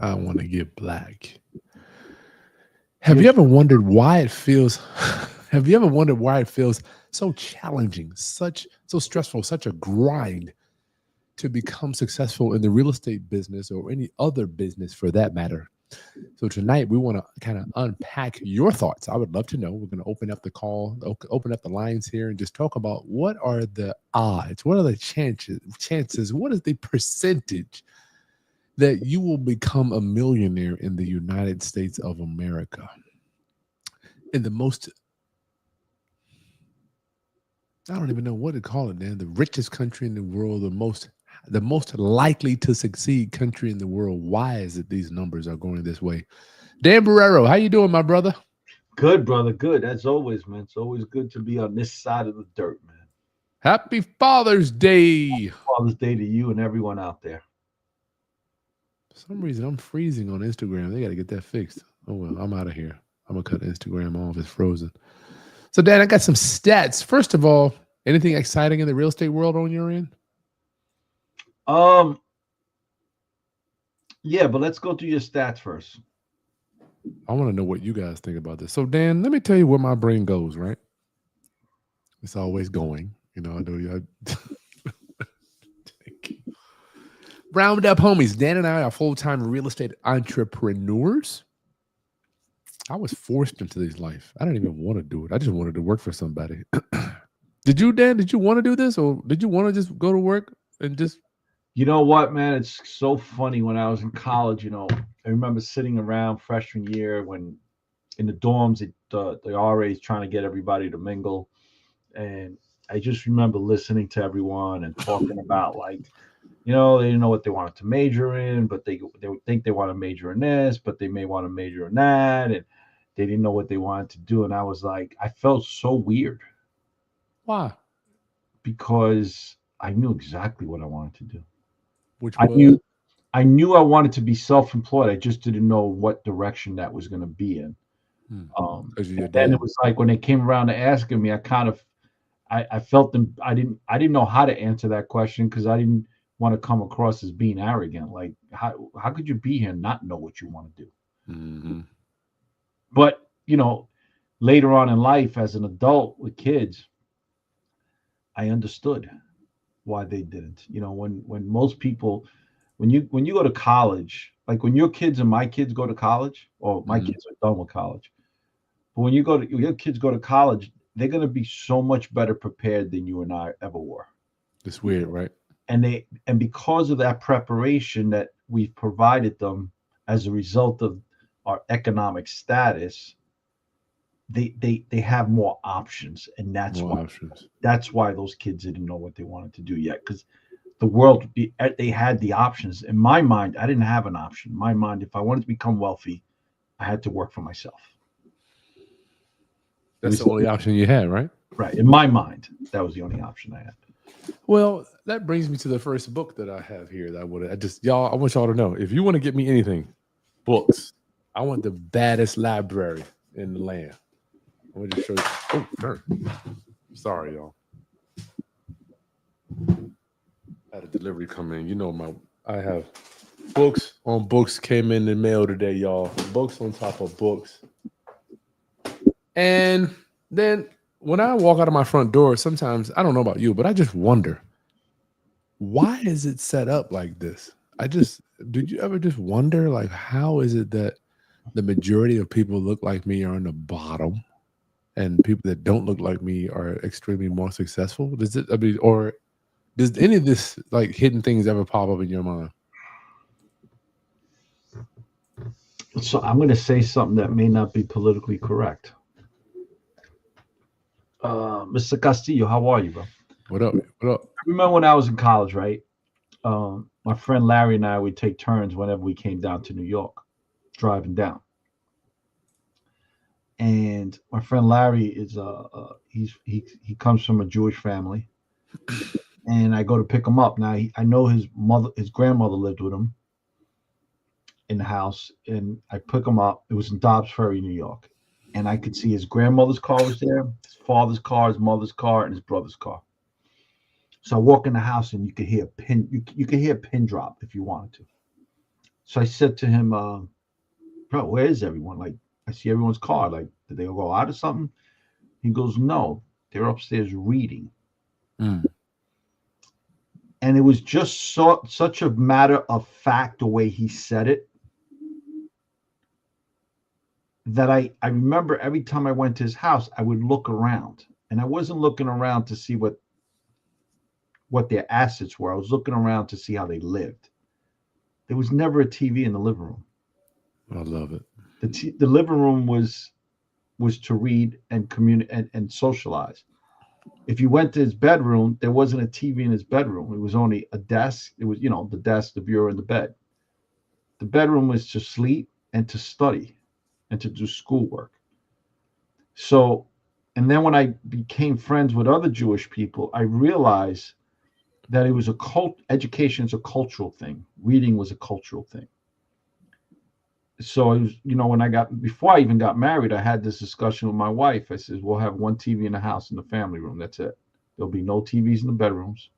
I want to get black. Have you ever wondered why it feels have you ever wondered why it feels so challenging, so stressful, such a grind to become successful in the real estate business or any other business for that matter? So tonight we want to kind of unpack your thoughts. I would love to know. We're going to open up the call, open up the lines here, and just talk about what are the odds, what are the chances, what is the percentage that you will become a millionaire in the United States of America, in the most, I don't even know what to call it, man, the richest country in the world, the most likely to succeed country in the world. Why is it these numbers are going this way? Dan Borrero, how you doing, my brother? Good, brother. Good. As always, man. It's always good to be on this side of the dirt, man. Happy Father's Day. Father's Day to you and everyone out there. For some reason, I'm freezing on Instagram. They got to get that fixed. Oh, well, I'm out of here. I'm going to cut Instagram off. It's frozen. So, Dan, I got some stats. First of all, anything exciting in the real estate world on your end? Um, yeah, but let's go through your stats first. I want to know what you guys think about this. So, Dan, let me tell you where my brain goes, right? It's always going. You know, I know you. Round up, homies. Dan and I are full-time real estate entrepreneurs. I was forced into this life. I didn't even want to do it. I just wanted to work for somebody. Did you, Dan? Did you want to do this, or did you want to just go to work and just? You know what, man? It's so funny. When I was in college, I remember sitting around freshman year when in the dorms, the RAs trying to get everybody to mingle. And I just remember listening to everyone and talking about they didn't know what they wanted to major in, but they would think they want to major in this, but they may want to major in that, and they didn't know what they wanted to do. And I was like, I felt so weird Why? because I knew exactly what I wanted to do. Which I was? knew I knew I wanted to be self-employed. I just didn't know what direction that was going to be in. Because of And your then it dad. was like when they came around to asking me, I felt them. I didn't know how to answer that question because I didn't want to come across as being arrogant. Like how could you be here and not know what you want to do? Mm-hmm. But later on in life, as an adult with kids, I understood why they didn't. When most people, when you go to college, like when your kids and my kids go to college, or my Mm-hmm. kids are done with college, but when your kids go to college, they're going to be so much better prepared than you and I ever were. It's weird, right? And because of that preparation that we've provided them as a result of our economic status, they have more options, and that's More why options. those kids didn't know what they wanted to do yet, because the world, they had the options. In my mind, I didn't have an option. In my mind, if I wanted to become wealthy, I had to work for myself. It That's was the only option you had, right? right in my mind. That was the only option I had. Well, that brings me to the first book that I have here. That I want y'all to know, if you want to get me anything, books. I want the baddest library in the land. I want to show you. Oh, darn. Sorry, y'all. I had a delivery come in. I have books on books came in the mail today, y'all. Books on top of books. And then when I walk out of my front door, sometimes I don't know about you, but I just wonder, why is it set up like this? Did you ever just wonder, like, how is it that the majority of people look like me are on the bottom and people that don't look like me are extremely more successful? Or does any of this, like, hidden things ever pop up in your mind? So I'm going to say something that may not be politically correct. Mr. Castillo, how are you, bro? What up? What up? I remember when I was in college, right? My friend Larry and I would take turns whenever we came down to New York, driving down. And my friend Larry he comes from a Jewish family, and I go to pick him up. Now I know his grandmother lived with him in the house, and I pick him up. It was in Dobbs Ferry, New York, and I could see his grandmother's car was there, his father's car, his mother's car, and his brother's car. So I walk in the house, and you could hear a pin. You could hear a pin drop if you wanted to. So I said to him, bro, where is everyone? Like, I see everyone's car. Like, did they all go out or something? He goes, no, they're upstairs reading. Mm. And it was just such a matter of fact the way he said it that I remember every time I went to his house, I would look around. And I wasn't looking around to see what their assets were. I was looking around to see how they lived. There was never a TV in the living room. I love it. The living room was to read and communicate and socialize. If you went to his bedroom, there wasn't a TV in his bedroom. It was only a desk. It was, the desk, the bureau, and the bed. The bedroom was to sleep and to study and to do schoolwork. So, and then when I became friends with other Jewish people, I realized that it was education is a cultural thing. Reading was a cultural thing. So, it was, before I even got married, I had this discussion with my wife. I said, we'll have one TV in the house in the family room. That's it. There'll be no TVs in the bedrooms.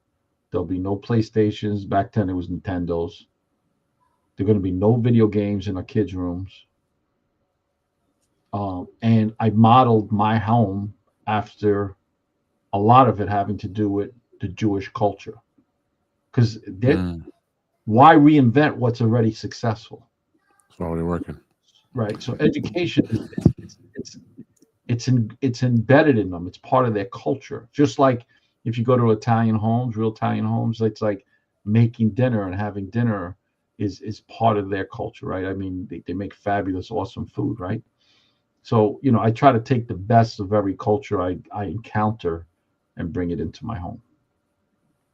There'll be no PlayStations. Back then, it was Nintendos. There are going to be no video games in our kids' rooms. And I modeled my home after a lot of it having to do with the Jewish culture. Because why reinvent what's already successful? It's already working. Right. So education it's embedded in them. It's part of their culture. Just like if you go to Italian homes, real Italian homes, it's like making dinner and having dinner is part of their culture, right? I mean, they make fabulous, awesome food, right? So, I try to take the best of every culture I encounter and bring it into my home.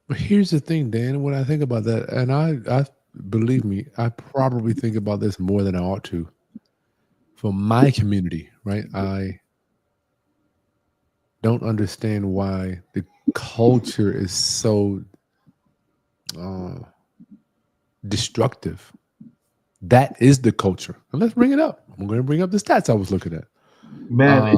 But here's the thing, Dan, when I think about that, and I believe me, I probably think about this more than I ought to. For my community, right? I don't understand why the culture is so destructive. That is the culture. And let's bring it up. I'm going to bring up the stats I was looking at. Man,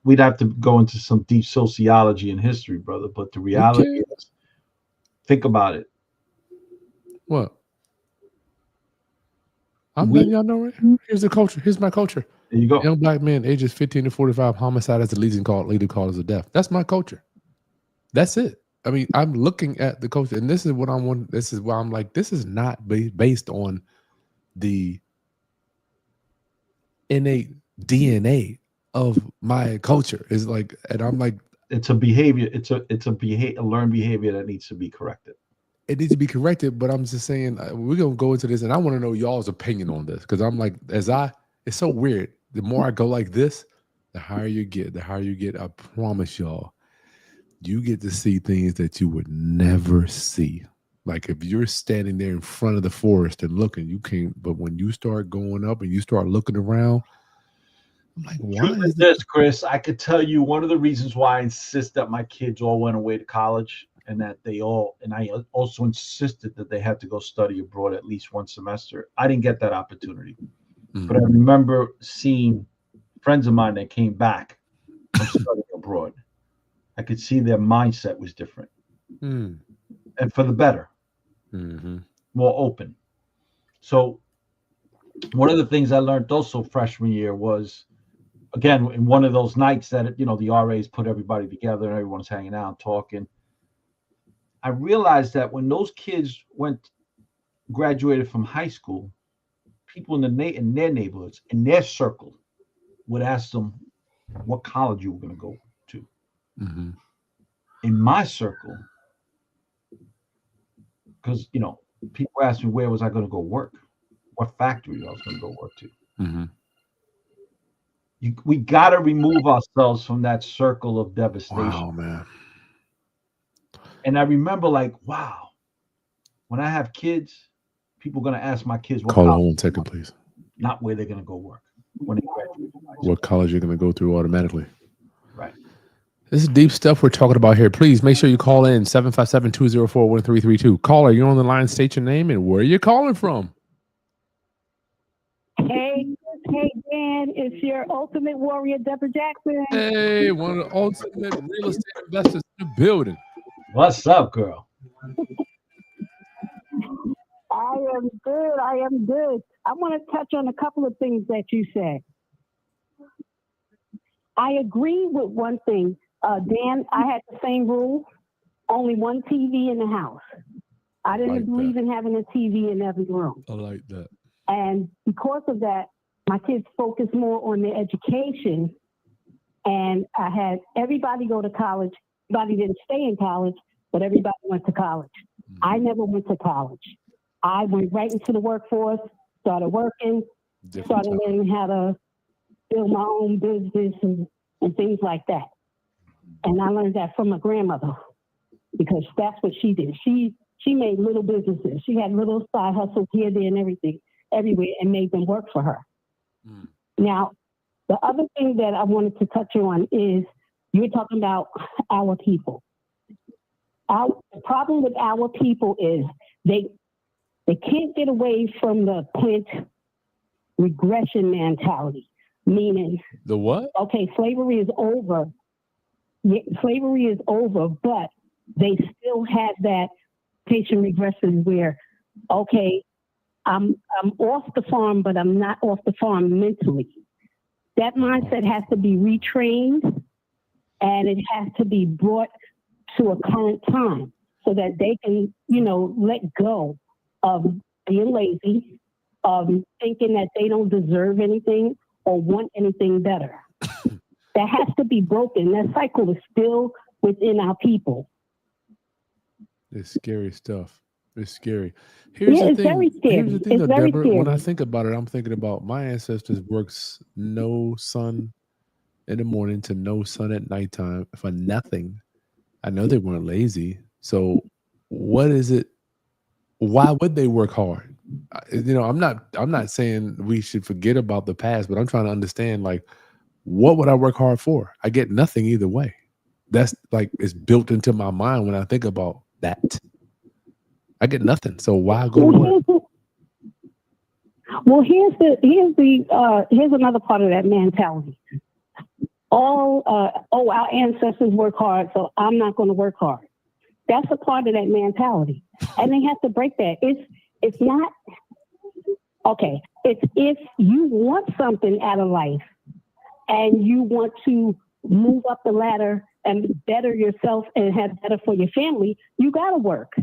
we'd have to go into some deep sociology and history, brother. But the reality is, think about it. What? I'm letting y'all know right here. Here's the culture. Here's my culture. There you go. Young black men, ages 15 to 45, homicide as the leading cause of death. That's my culture. That's it. I mean, I'm looking at the culture, and this is what I want. This is why I'm like, this is not based on the innate DNA of my culture. Is like, and I'm like, it's a behavior. It's a learned behavior that needs to be corrected. It needs to be corrected, but I'm just saying we're gonna go into this, and I want to know y'all's opinion on this because I'm like, it's so weird. The more I go like this, the higher you get. I promise y'all, you get to see things that you would never see. Like if you're standing there in front of the forest and looking, you can't. But when you start going up and you start looking around, I'm like, why is this, Chris? I could tell you one of the reasons why I insist that my kids all went away to college. And that I also insisted that they had to go study abroad at least one semester. I didn't get that opportunity, but I remember seeing friends of mine that came back from studying abroad. I could see their mindset was different, and for the better, more open. So one of the things I learned also freshman year was, again, in one of those nights that the RAs put everybody together and everyone's hanging out, talking. I realized that when those kids graduated from high school, people in their neighborhoods, in their circle, would ask them what college you were going to go to. In my circle, because people asked me where was I going to go work, what factory I was going to go work to. We got to remove ourselves from that circle of devastation. Wow, man. And I remember, like, wow, when I have kids, people are going to ask my kids what college. Call hold on a second, please. Not where they're going to go work when they graduate. What college you're going to go through automatically. Right. This is deep stuff we're talking about here. Please make sure you call in 757-204-1332. Caller, you're on the line. State your name and where you're calling from. Hey, Dan, it's your ultimate warrior, Deborah Jackson. Hey, one of the ultimate real estate investors in the building. What's up, girl? I am good. I am good. I want to touch on a couple of things that you said. I agree with one thing. Dan, I had the same rule. Only one TV in the house. I didn't believe in having a TV in every room. I like that. And because of that, my kids focused more on their education. And I had everybody go to college. Everybody didn't stay in college, but everybody went to college. I never went to college. I went right into the workforce, started working, started learning how to build my own business and things like that. And I learned that from my grandmother because that's what she did. She made little businesses. She had little side hustles here, there, and everything, everywhere, and made them work for her. Now, the other thing that I wanted to touch on is you're talking about our people. The problem with our people is they can't get away from the plant regression mentality, meaning the what? Okay, slavery is over. Yeah, slavery is over, but they still have that patient regression where, okay, I'm off the farm, but I'm not off the farm mentally. That mindset has to be retrained, and it has to be brought to a current time so that they can, let go of being lazy, of thinking that they don't deserve anything or want anything better. That has to be broken. That cycle is still within our people. It's scary stuff. It's scary. Here's the it's thing. very scary. Here's the thing, It's though, very Deborah. scary. When I think about it, I'm thinking about my ancestors works no sun in the morning to no sun at nighttime for nothing. I know they weren't lazy. So what is it? Why would they work hard? I'm not saying we should forget about the past, but I'm trying to understand, like, what would I work hard for? I get nothing either way. That's like, it's built into my mind when I think about that. I get nothing. So why go to work? Well, here's another part of that mentality. Our ancestors work hard, so I'm not going to work hard. That's a part of that mentality, and they have to break that. It's not okay. It's if you want something out of life, and you want to move up the ladder and better yourself and have better for your family, you got to work.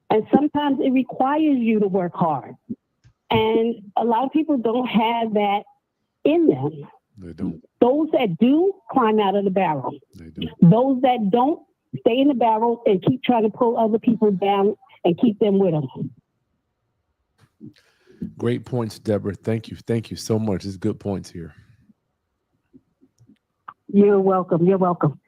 And sometimes it requires you to work hard. And a lot of people don't have that in them. They don't. Those that do climb out of the barrel. They do. Those that don't stay in the barrel and keep trying to pull other people down and keep them with them. Great points, Deborah. Thank you. Thank you so much. It's good points here. You're welcome. You're welcome.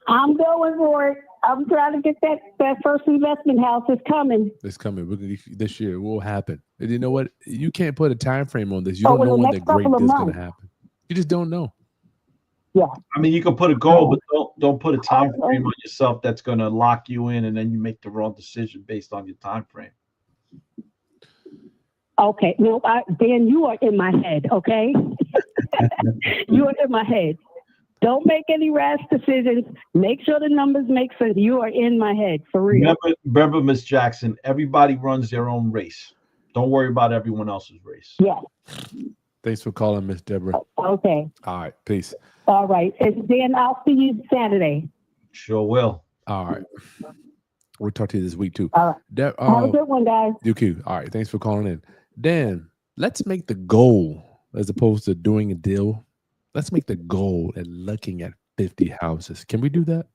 I'm going for it. I'm trying to get that first investment house. Is coming. It's coming. This year. It will happen. And you know what? You can't put a time frame on this. You don't know when the great is going to happen. You just don't know. Yeah. I mean, you can put a goal, but don't put a time frame on yourself that's going to lock you in, and then you make the wrong decision based on your time frame. Okay. No, Dan, you are in my head. Okay. You are in my head. Don't make any rash decisions. Make sure the numbers make sense. You are in my head, for real. Remember, Ms. Jackson, everybody runs their own race. Don't worry about everyone else's race. Yeah. Thanks for calling, Miss Deborah. Okay. All right. Peace. All right. And then I'll see you Saturday. Sure will. All right. We'll talk to you this week, too. All right. Have a good one, guys. You too. All right. Thanks for calling in. Dan, let's make the goal, as opposed to doing a deal, let's make the goal and looking at 50 houses. Can we do that?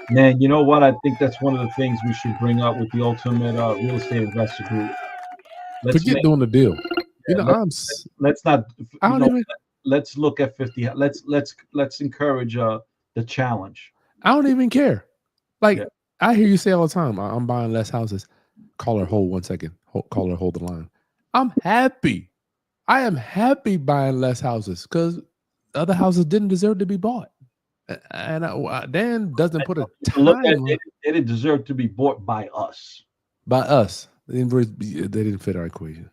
Man, you know what? I think that's one of the things we should bring up with the Ultimate Real Estate Investor Group. Forget doing the deal. Let's look at 50. Let's encourage the challenge. I don't even care. I hear you say all the time, I'm buying less houses. Call her, hold 1 second. Call her, hold the line. I'm happy. I am happy buying less houses because other houses didn't deserve to be bought. And Dan doesn't put a time. Look at it, they didn't deserve to be bought by us. By us. They didn't fit our equation.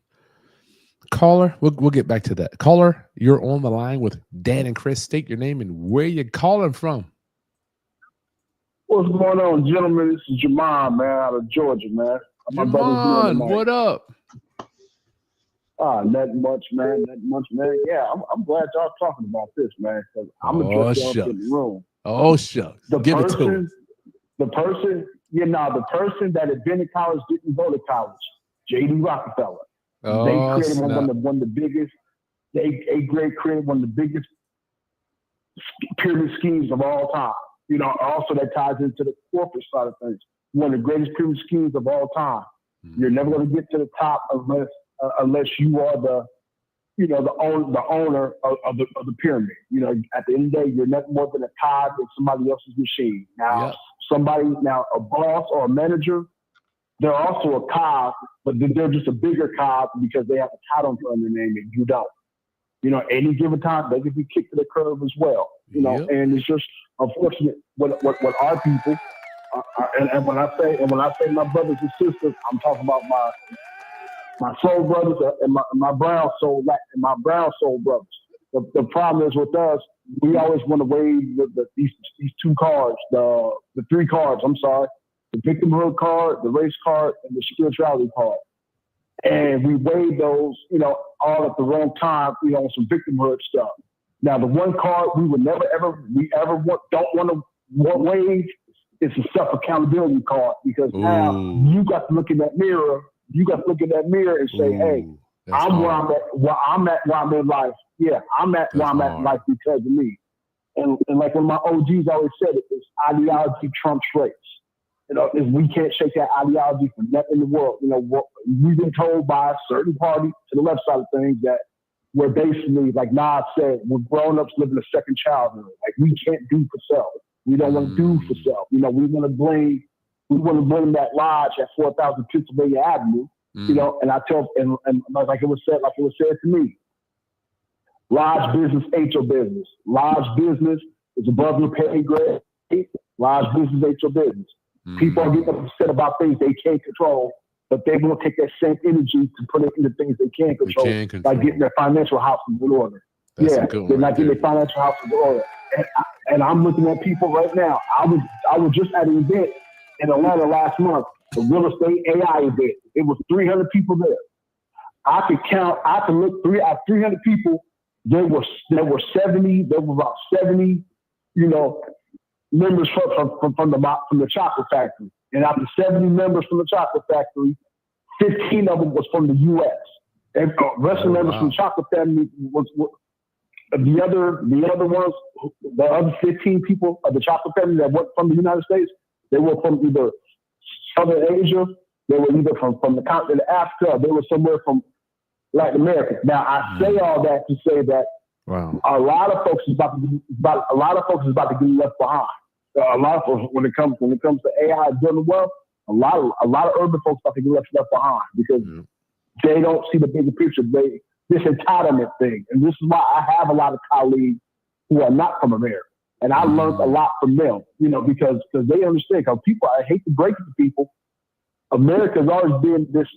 Caller, we'll get back to that. Caller, you're on the line with Dan and Chris. State your name and where you're calling from. What's going on, gentlemen? This is Jamal, man, out of Georgia, man. My brother's doing Jamon, tonight. what up? Not much, man. Yeah, I'm glad y'all talking about this, man. Because I'm gonna just jump in the room. Oh shucks. Give it to us. The person that had been in college didn't go to college. J.D. Rockefeller. Oh, they created one of the biggest. They created one of the biggest pyramid schemes of all time. You know, also that ties into the corporate side of things. One of the greatest pyramid schemes of all time. You're never going to get to the top unless you are the owner of the pyramid. You know, at the end of the day, you're nothing more than a cog in somebody else's machine. Now, a boss or a manager, they're also a cog, but they're just a bigger cog because they have a title in their name and you don't. You know, any given time they could be kicked to the curb as well. You know, and it's just unfortunate what our people. And when I say my brothers and sisters, I'm talking about my soul brothers and my brown soul brothers. The problem is with us, we always want to wave these two cards, the three cards. I'm sorry, the victimhood card, the race card, and the spirituality card. And we wave those, you know, all at the wrong time, you know, some victimhood stuff. Now, the one card we would never don't want to wave is a self-accountability card, because now you got to look in that mirror. You got to look in that mirror and say, "Hey, I'm where I'm at in life. Yeah, I'm at where I'm at in life because of me." And like one of my OGs always said, it's ideology trumps race. You know, we can't shake that ideology for nothing in the world. You know, we've been told by a certain party to the left side of things that we're basically, like Nas said, we're grown-ups living a second childhood. Like, we can't do for self. We don't want to do for self. You know, we want to blame that lodge at 4,000 Pennsylvania Avenue. You know, and I tell, and like it was said to me, lodge business ain't your business. Lodge business is above your pay grade. Lodge business ain't your business. People are getting upset about things they can't control, but they will take that same energy to put it into things they can control, like getting their financial house in order. They're not getting their financial house in order. And I'm looking at people right now. I was just at an event in Atlanta last month, the real estate AI event. It was 300 people there. I could look out of 300 people. There were about 70, you know, members from the chocolate factory. And after 70 members from the chocolate factory, 15 of them was from the U.S. And the rest of the members from the chocolate family was the other ones, the other 15 people of the chocolate family that weren't from the United States, they were from either Southern Asia, they were either from the continent of Africa, or they were somewhere from Latin America. Now, I say all that to say that a lot of folks is about to get left behind. A lot of folks, when it comes to AI doing well, a lot of urban folks about to get left behind because they don't see the bigger picture. This entitlement thing, and this is why I have a lot of colleagues who are not from America, and I learned a lot from them. You know, because they understand. Because people, I hate to break it to people, America has always been this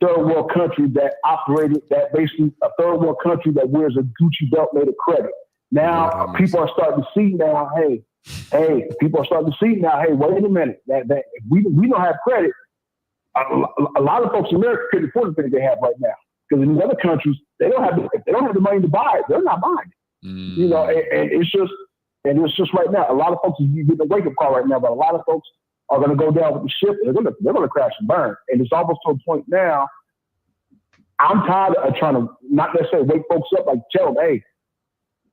third world country that basically a third world country that wears a Gucci belt made of credit. Now people are starting to see now, hey, wait a minute, that if we don't have credit, a lot of folks in America couldn't afford the things they have right now. Because in these other countries, if they don't have the money to buy it, they're not buying it. You know, and it's just right now. A lot of folks are getting a wake up call right now, but a lot of folks are going to go down with the ship. They're going to crash and burn. And it's almost to a point now. I'm tired of trying to not necessarily wake folks up, like tell them, hey,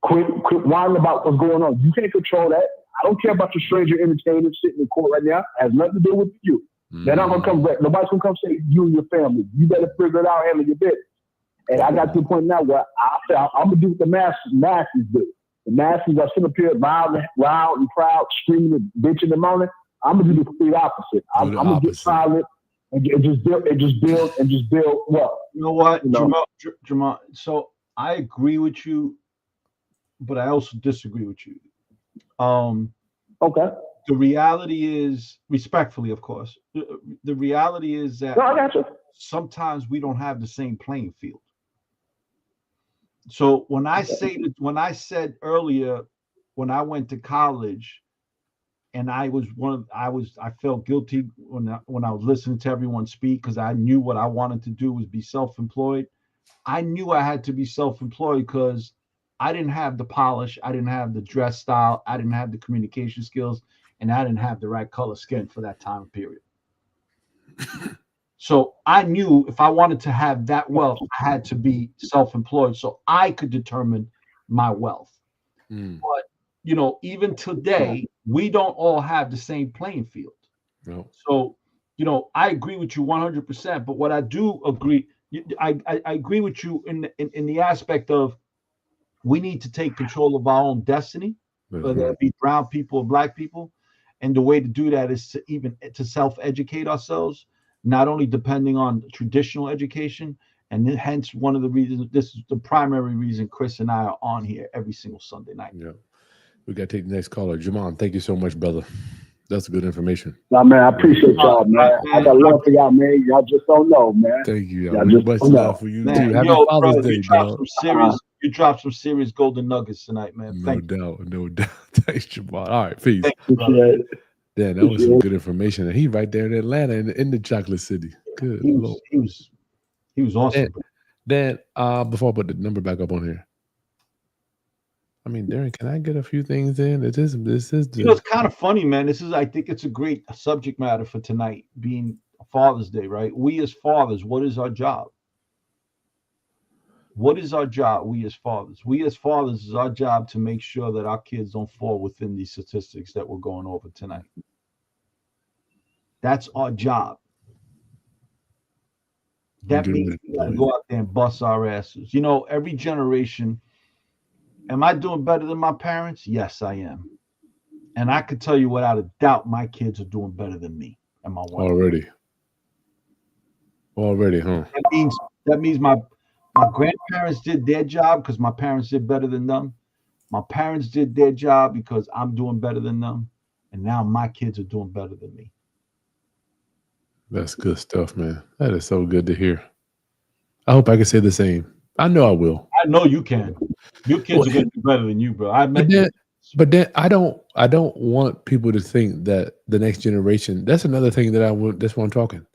quit whining about what's going on. You can't control that. I don't care about your stranger entertainers sitting in court right now. It has nothing to do with you. They're not going to come back. Nobody's going to come say you and your family. You better figure it out, handle your business. And I got to the point now where I say I'm going to do what the masses do. The masses are sitting up here loud and proud, screaming and bitching and moaning. I'm going to do the complete opposite. I'm going to get silent and just build. Well, you know what, Jamal? So I agree with you, but I also disagree with you. Okay. The reality is, respectfully, of course, the reality is that I got you. Sometimes we don't have the same playing field. So when I said earlier, when I went to college, and I felt guilty when I was listening to everyone speak, because I knew what I wanted to do was be self-employed. I knew I had to be self-employed because I didn't have the polish, I didn't have the dress style, I didn't have the communication skills, and I didn't have the right color skin for that time period. So I knew if I wanted to have that wealth, I had to be self-employed so I could determine my wealth. But even today, we don't all have the same playing field. No. So, I agree with you 100%. But what I do agree, I agree with you in the aspect of we need to take control of our own destiny, whether it be brown people or black people. And the way to do that is to self-educate ourselves, not only depending on traditional education. And hence one of the reasons, this is the primary reason Chris and I are on here every single Sunday night. Yeah. We got to take the next caller. Jamon, thank you so much, brother. That's good information. Nah, man, I appreciate y'all, man. I got love for y'all, man. Y'all just don't know, man. Thank you, y'all. Much love for you, man, too. Happy Father's Day, dog. You dropped some serious golden nuggets tonight, man. No doubt. Thanks, Jamon. All right, peace. Appreciate it. Yeah, that was some good information. And he right there in Atlanta in the Chocolate City. Good. He was awesome. Dan, before I put the number back up on here, I mean, Darren, can I get a few things in? This is it's kind of funny, man. I think it's a great subject matter for tonight, being Father's Day, right? We as fathers, what is our job? What is our job? We as fathers, is our job to make sure that our kids don't fall within these statistics that we're going over tonight. That's our job. That means we gotta go out there and bust our asses. Every generation. Am I doing better than my parents? Yes, I am. And I could tell you without a doubt, my kids are doing better than me and my wife. Already, huh? That means my grandparents did their job because my parents did better than them. My parents did their job because I'm doing better than them. And now my kids are doing better than me. That's good stuff, man. That is so good to hear. I hope I can say the same. I know I will. I know you can. Your kids are going to do better than you, bro. But then I don't want people to think that the next generation. That's another thing that that's why I'm talking.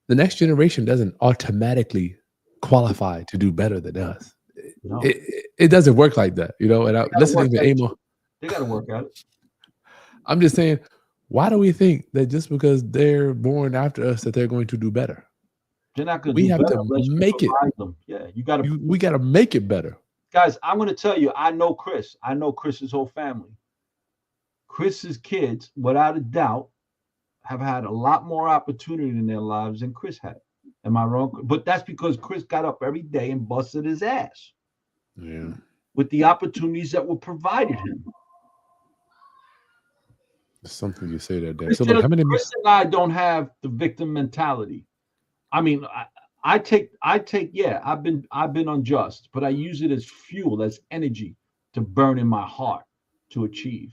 The next generation doesn't automatically qualify to do better than us. No. It doesn't work like that, And I listening to Amo. They got to work at it. I'm just saying, why do we think that just because they're born after us that they're going to do better? They're not going to do better. We have to make it. Them. Yeah, we got to make it better. Guys, I'm going to tell you, I know Chris. I know Chris's whole family. Chris's kids, without a doubt, have had a lot more opportunity in their lives than Chris had. Am I wrong? But that's because Chris got up every day and busted his ass. Yeah. With the opportunities that were provided him. There's something you say there, Dan. So look, Chris and I don't have the victim mentality. I mean, I've been unjust, but I use it as fuel, as energy to burn in my heart to achieve.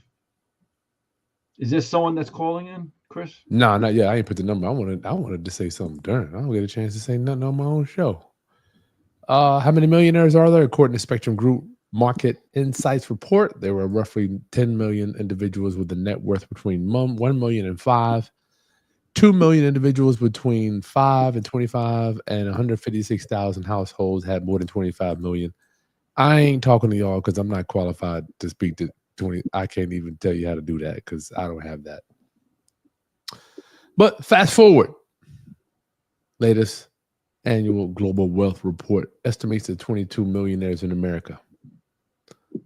Is there someone that's calling in, Chris? No, not yet. I ain't put the number. I wanted to say something. Darn, I don't get a chance to say nothing on my own show. How many millionaires are there? According to Spectrum Group Market Insights report, there were roughly 10 million individuals with a net worth between 1 million and 5. 2 million individuals between 5 and 25, and 156,000 households had more than 25 million. I ain't talking to y'all because I'm not qualified to speak to 20. I can't even tell you how to do that because I don't have that. But fast forward. Latest annual global wealth report estimates that 22 millionaires in America.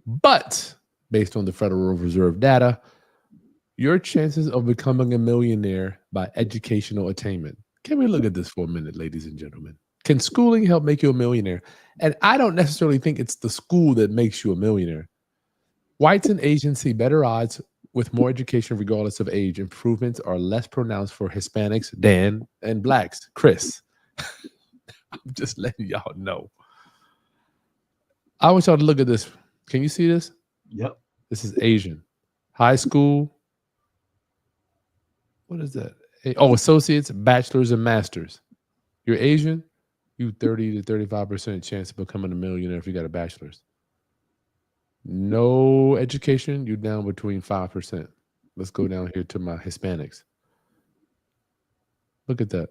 But based on the Federal Reserve data, your chances of becoming a millionaire by educational attainment. Can we look at this for a minute, ladies and gentlemen? Can schooling help make you a millionaire? And I don't necessarily think it's the school that makes you a millionaire. Whites and Asians see better odds with more education regardless of age. Improvements are less pronounced for Hispanics, Dan, and Blacks, Chris. I'm just letting y'all know. I want y'all to look at this. Can you see this? Yep. This is Asian. High school. What is that? Oh, associates, bachelors, and masters. You're Asian, you 30 to 35% chance of becoming a millionaire if you got a bachelor's. No education, you're down between 5%. Let's go down here to my Hispanics. Look at that.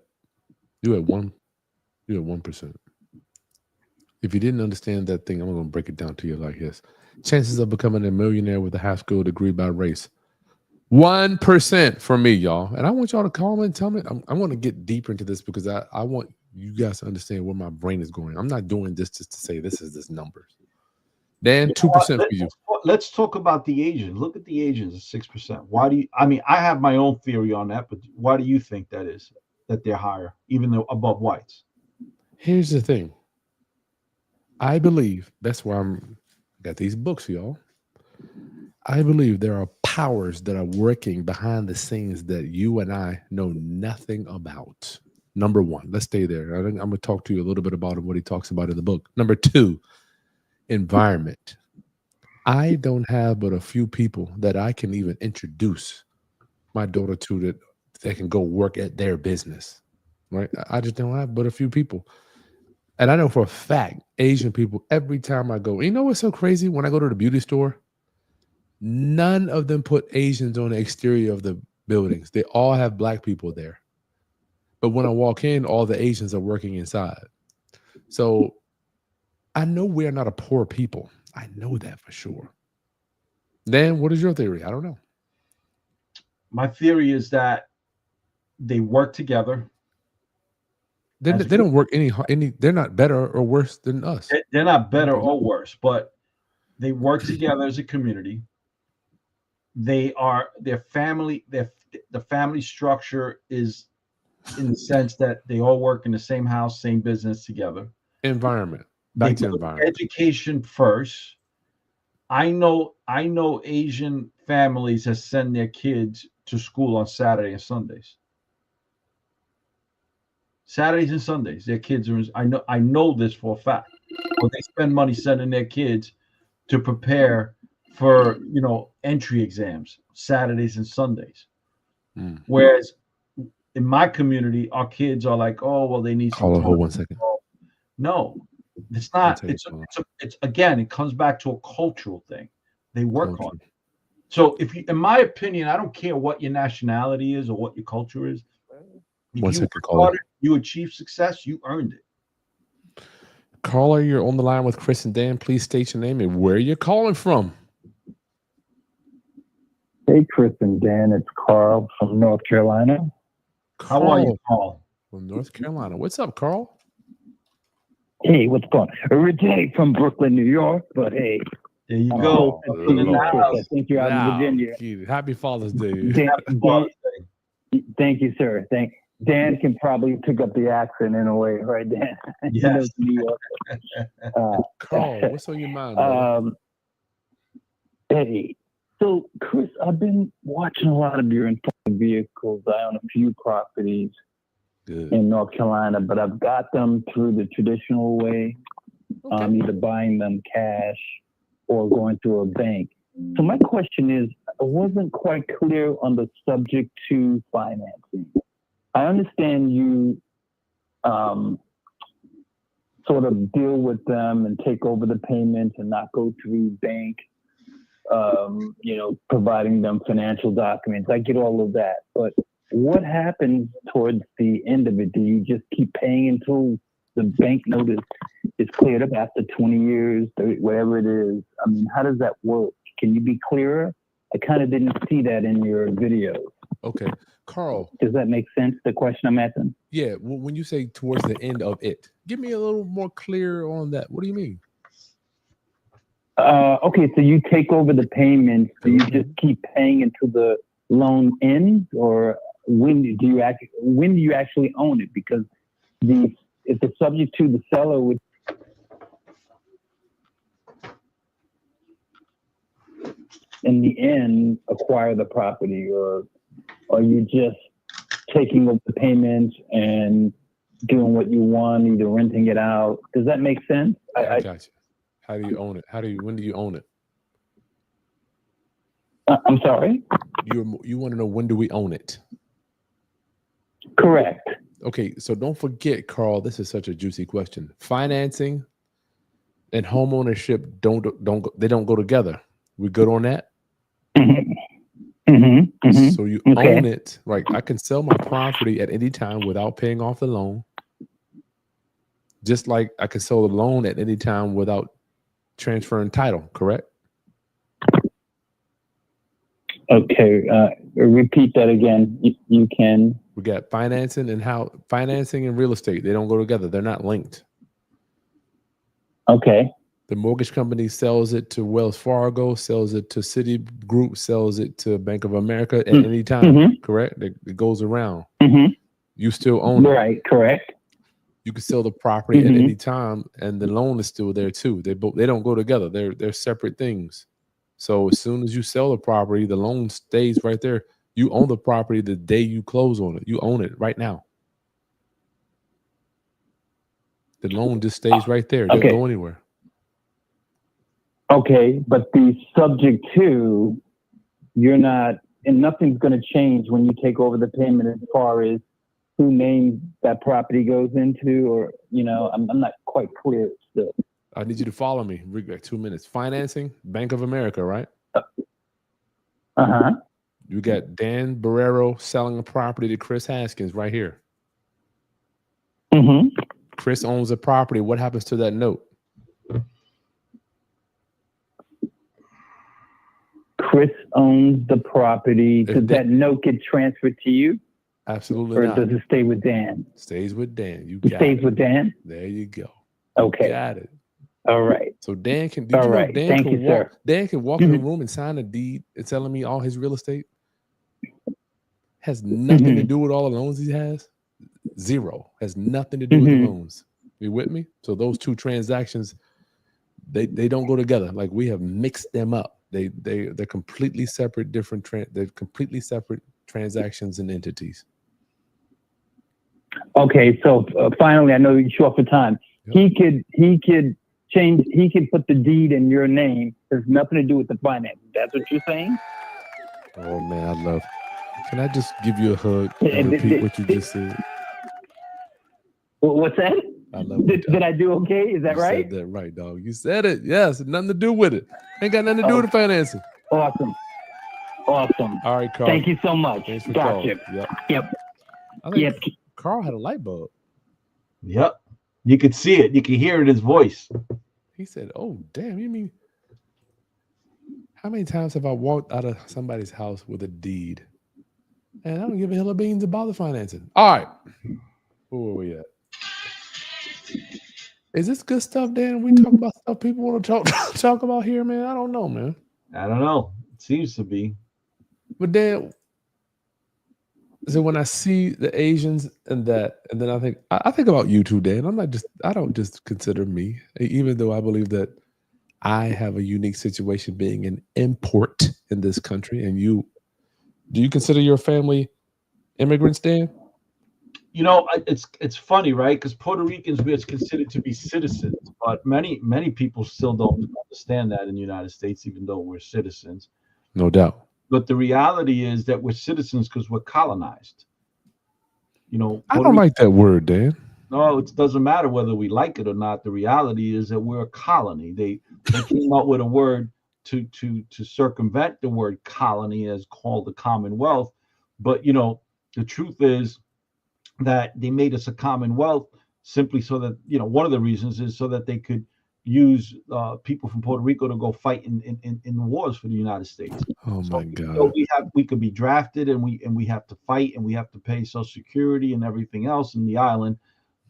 You at 1%. If you didn't understand that thing, I'm going to break it down to you like this. Chances of becoming a millionaire with a high school degree by race. 1% for me, y'all. And I want y'all to call and tell me. I want to get deeper into this because I want you guys to understand where my brain is going. I'm not doing this just to say this is this numbers. Dan, 2% for you. Let's talk about the Asians. Look at the Asians at 6%. Why do you? I mean, I have my own theory on that, but why do you think that is? That they're higher, even though above whites? Here's the thing. I believe that's why I got these books, y'all. I believe there are powers that are working behind the scenes that you and I know nothing about. Number one, let's stay there. I'm going to talk to you a little bit about what he talks about in the book. Number two, environment. I don't have but a few people that I can even introduce my daughter to that can go work at their business, right? I just don't have but a few people. And I know for a fact, Asian people, every time I go, you know what's so crazy? When I go to the beauty store, none of them put Asians on the exterior of the buildings. They all have black people there. But when I walk in, all the Asians are working inside. So I know we're not a poor people. I know that for sure. Dan, what is your theory? I don't know. My theory is that they work together. They don't work any. They're not better or worse than us. They're not better or worse, but they work together as a community. Their family. The family structure is in the sense that they all work in the same house, same business together. Environment. Back to environment. Education first. I know Asian families that send their kids to school on Saturday and Sundays. Saturdays and Sundays, their kids are. I know this for a fact. Or they spend money sending their kids to prepare for entry exams Saturdays and Sundays. Whereas in my community, our kids are like, oh well, they need some. Hold 1 second. No, it's not. It's again, it comes back to a cultural thing. They work on it. So if you, in my opinion, I don't care what your nationality is or what your culture is. If you achieve success, you earned it. Caller, you're on the line with Chris and Dan. Please state your name and where you're calling from. Hey, Chris and Dan. It's Carl from North Carolina. How are you, Carl? From North Carolina. What's up, Carl? Hey, what's going on? Originally from Brooklyn, New York, but hey. There you go. I think you're out in Virginia. Happy Father's Day. Thank you, sir. Dan can probably pick up the accent in a way, right, Dan? Yes. New York. Carl, what's on your mind? Hey, so Chris, I've been watching a lot of your internal vehicles. I own a few properties in North Carolina, but I've got them through the traditional way, either buying them cash or going through a bank. So my question is, I wasn't quite clear on the subject to financing. I understand you sort of deal with them and take over the payments and not go through bank, providing them financial documents. I get all of that. But what happens towards the end of it? Do you just keep paying until the bank notice is cleared up after 20 years, 30, whatever it is? I mean, how does that work? Can you be clearer? I kind of didn't see that in your videos. Okay. Carl. Does that make sense, the question I'm asking? Yeah. When you say towards the end of it, give me a little more clear on that. What do you mean? Okay, so you take over the payments. Do you just keep paying until the loan ends, or when do you actually own it? Because if it's subject to the seller would in the end acquire the property, or are you just taking over the payments and doing what you want, either renting it out? Does that make sense? I got you. How do you own it? When do you own it? I'm sorry? You want to know when do we own it? Correct. Okay, so don't forget, Carl, this is such a juicy question. Financing and home ownership don't go together. We good on that? Mm-hmm. So you own it. Right. I can sell my property at any time without paying off the loan. Just like I can sell the loan at any time without transferring title, correct? Okay. Repeat that again. You can. We got financing and real estate. They don't go together. They're not linked. Okay. The mortgage company sells it to Wells Fargo, sells it to Citigroup, sells it to Bank of America at any time, correct? It goes around. You still own it. Right, correct. You can sell the property at any time, and the loan is still there too. They don't go together. They're separate things. So as soon as you sell the property, the loan stays right there. You own the property the day you close on it. You own it right now. The loan just stays right there. It doesn't go anywhere. Okay, but the subject to, you're not, and nothing's going to change when you take over the payment as far as who name that property goes into, or, you know, I'm not quite clear still. I need you to follow me. We've got 2 minutes. Financing, Bank of America, right? You got Dan Borrero selling a property to Kris Haskins right here. Kris owns a property. What happens to that note? Kris owns the property. Does that note get transferred to you? Absolutely not. Or does it stay with Dan? Stays with Dan. It stays with Dan? There you go. Okay. Got it. All right. So Dan can. Thank you, sir. Dan can walk in the room and sign a deed and telling me all his real estate has nothing to do with all the loans he has. Zero. Has nothing to do with the loans. You with me? So those two transactions, they don't go together. Like, we have mixed them up. They're completely separate, they're completely separate transactions and entities. Okay, so finally, I know you're short for time. Yep. He could put the deed in your name. There's nothing to do with the finance. That's what you're saying? Oh man, I love. Can I just give you a hug and repeat what you just said? What's that? I love did I do okay? Is that right? You said that right, dog. You said it. Yes, nothing to do with it. Ain't got nothing to do with the financing. Awesome. All right, Carl. Thank you so much. Thanks for gotcha. Calling. Yep. I think Carl had a light bulb. Yep. You could see it. You could hear it in his voice. He said, "Oh, damn, you mean how many times have I walked out of somebody's house with a deed and I don't give a hill of beans about the financing?" All right. Where are we at? Is this good stuff, Dan? We talk about stuff people want to talk about here, man. I don't know, man. I don't know. It seems to be. But Dan, so when I see the Asians and then I think about you too, Dan. I don't just consider me, even though I believe that I have a unique situation being an import in this country. And do you consider your family immigrants, Dan? You know, it's funny, right? Because Puerto Ricans, we're considered to be citizens, but many people still don't understand that in the United States, even though we're citizens. No doubt. But the reality is that we're citizens because we're colonized. You know, I don't like that word, Dan. No, it doesn't matter whether we like it or not. The reality is that we're a colony. They came up with a word to circumvent the word colony, as called the Commonwealth. But you know, the truth is that they made us a commonwealth simply so that, you know, one of the reasons is so that they could use people from Puerto Rico to go fight in wars for the United States. Oh my God! So we could be drafted and we have to fight and we have to pay Social Security and everything else in the island.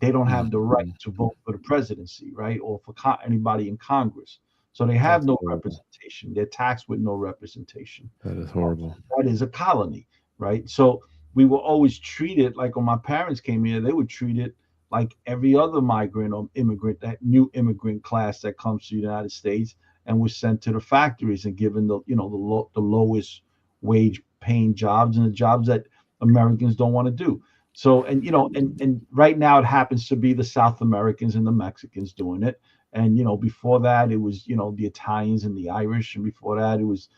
They don't have the right to vote for the presidency, right, or for anybody in Congress. So they have no representation. They're taxed with no representation. That is horrible. That is a colony, right? So we were always treated like, when my parents came here, they were treated like every other migrant or immigrant, that new immigrant class that comes to the United States, and was sent to the factories and given the lowest wage paying jobs and the jobs that Americans don't want to do. So, and right now it happens to be the South Americans and the Mexicans doing it. And, before that it was, the Italians and the Irish. And before that it was,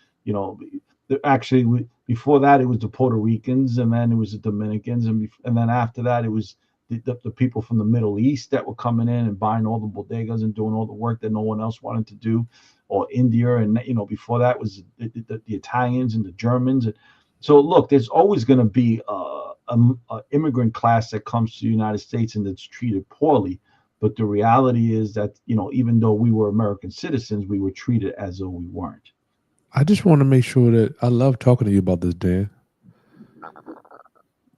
before that it was the Puerto Ricans, and then it was the Dominicans. And then after that it was the people from the Middle East that were coming in and buying all the bodegas and doing all the work that no one else wanted to do, or India. And, before that was the Italians and the Germans. So look, there's always going to be a immigrant class that comes to the United States and that's treated poorly. But the reality is that, even though we were American citizens, we were treated as though we weren't. I just want to make sure that I love talking to you about this, Dan.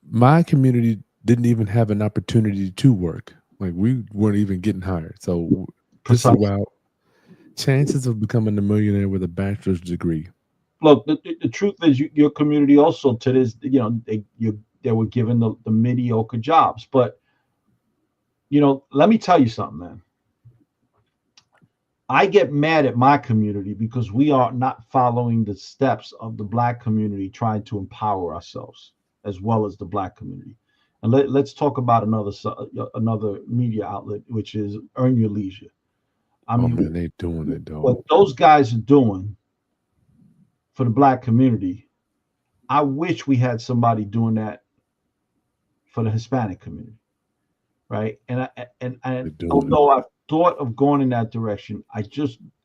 My community didn't even have an opportunity to work. Like, we weren't even getting hired. So this is about chances of becoming a millionaire with a bachelor's degree. Look, the truth is, your community also to this, they were given the mediocre jobs. But, let me tell you something, man. I get mad at my community because we are not following the steps of the Black community trying to empower ourselves as well as the Black community. And let's talk about another media outlet, which is Earn Your Leisure. I mean, man, they doing it, though. What those guys are doing for the Black community, I wish we had somebody doing that for the Hispanic community, right? And although I've thought of going in that direction,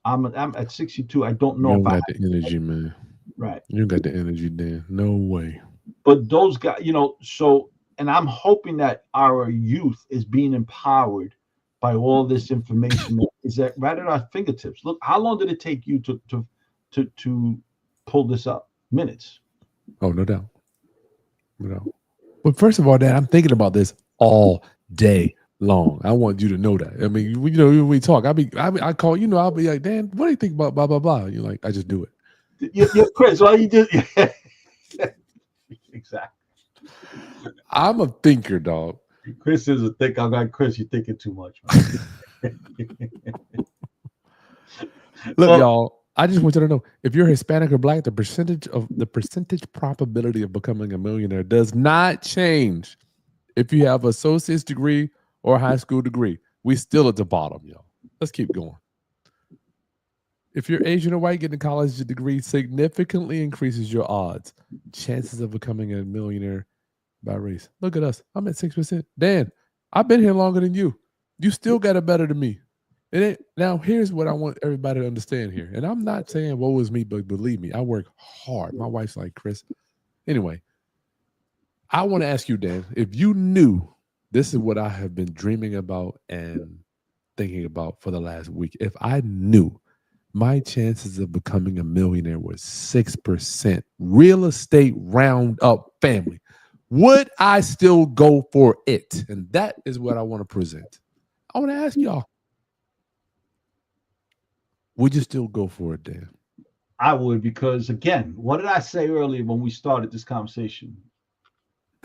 I'm at 62. I don't know. You don't got the energy, man. Right. You got the energy, Dan. No way. But those guys, and I'm hoping that our youth is being empowered by all this information that is right at our fingertips. Look, how long did it take you to pull this up? Minutes. Oh, no doubt. No doubt. But first of all, Dan, I'm thinking about this all day long. I want you to know that. I mean, when we talk, I call, I'll be like, Dan, what do you think about blah, blah, blah? You're like, I just do it. You're Chris, why you just exactly. I'm a thinker, dog. Chris is a thinker. I'm like, Chris, you're thinking too much. Look, y'all, I just want you to know, if you're Hispanic or Black, the percentage probability of becoming a millionaire does not change if you have an associate's degree or a high school degree. We still at the bottom, y'all. Let's keep going. If you're Asian or white, getting a college degree significantly increases your odds. Chances of becoming a millionaire by race. Look at us. I'm at 6%. Dan, I've been here longer than you. You still got it better than me. Now, here's what I want everybody to understand here. And I'm not saying woe is me, but believe me, I work hard. My wife's like, Chris. Anyway, I want to ask you, Dan, if you knew this is what I have been dreaming about and thinking about for the last week. If I knew my chances of becoming a millionaire was 6%, real estate round up family, would I still go for it? And that is what I want to present. I want to ask y'all, would you still go for it, Dan? I would, because again, what did I say earlier when we started this conversation?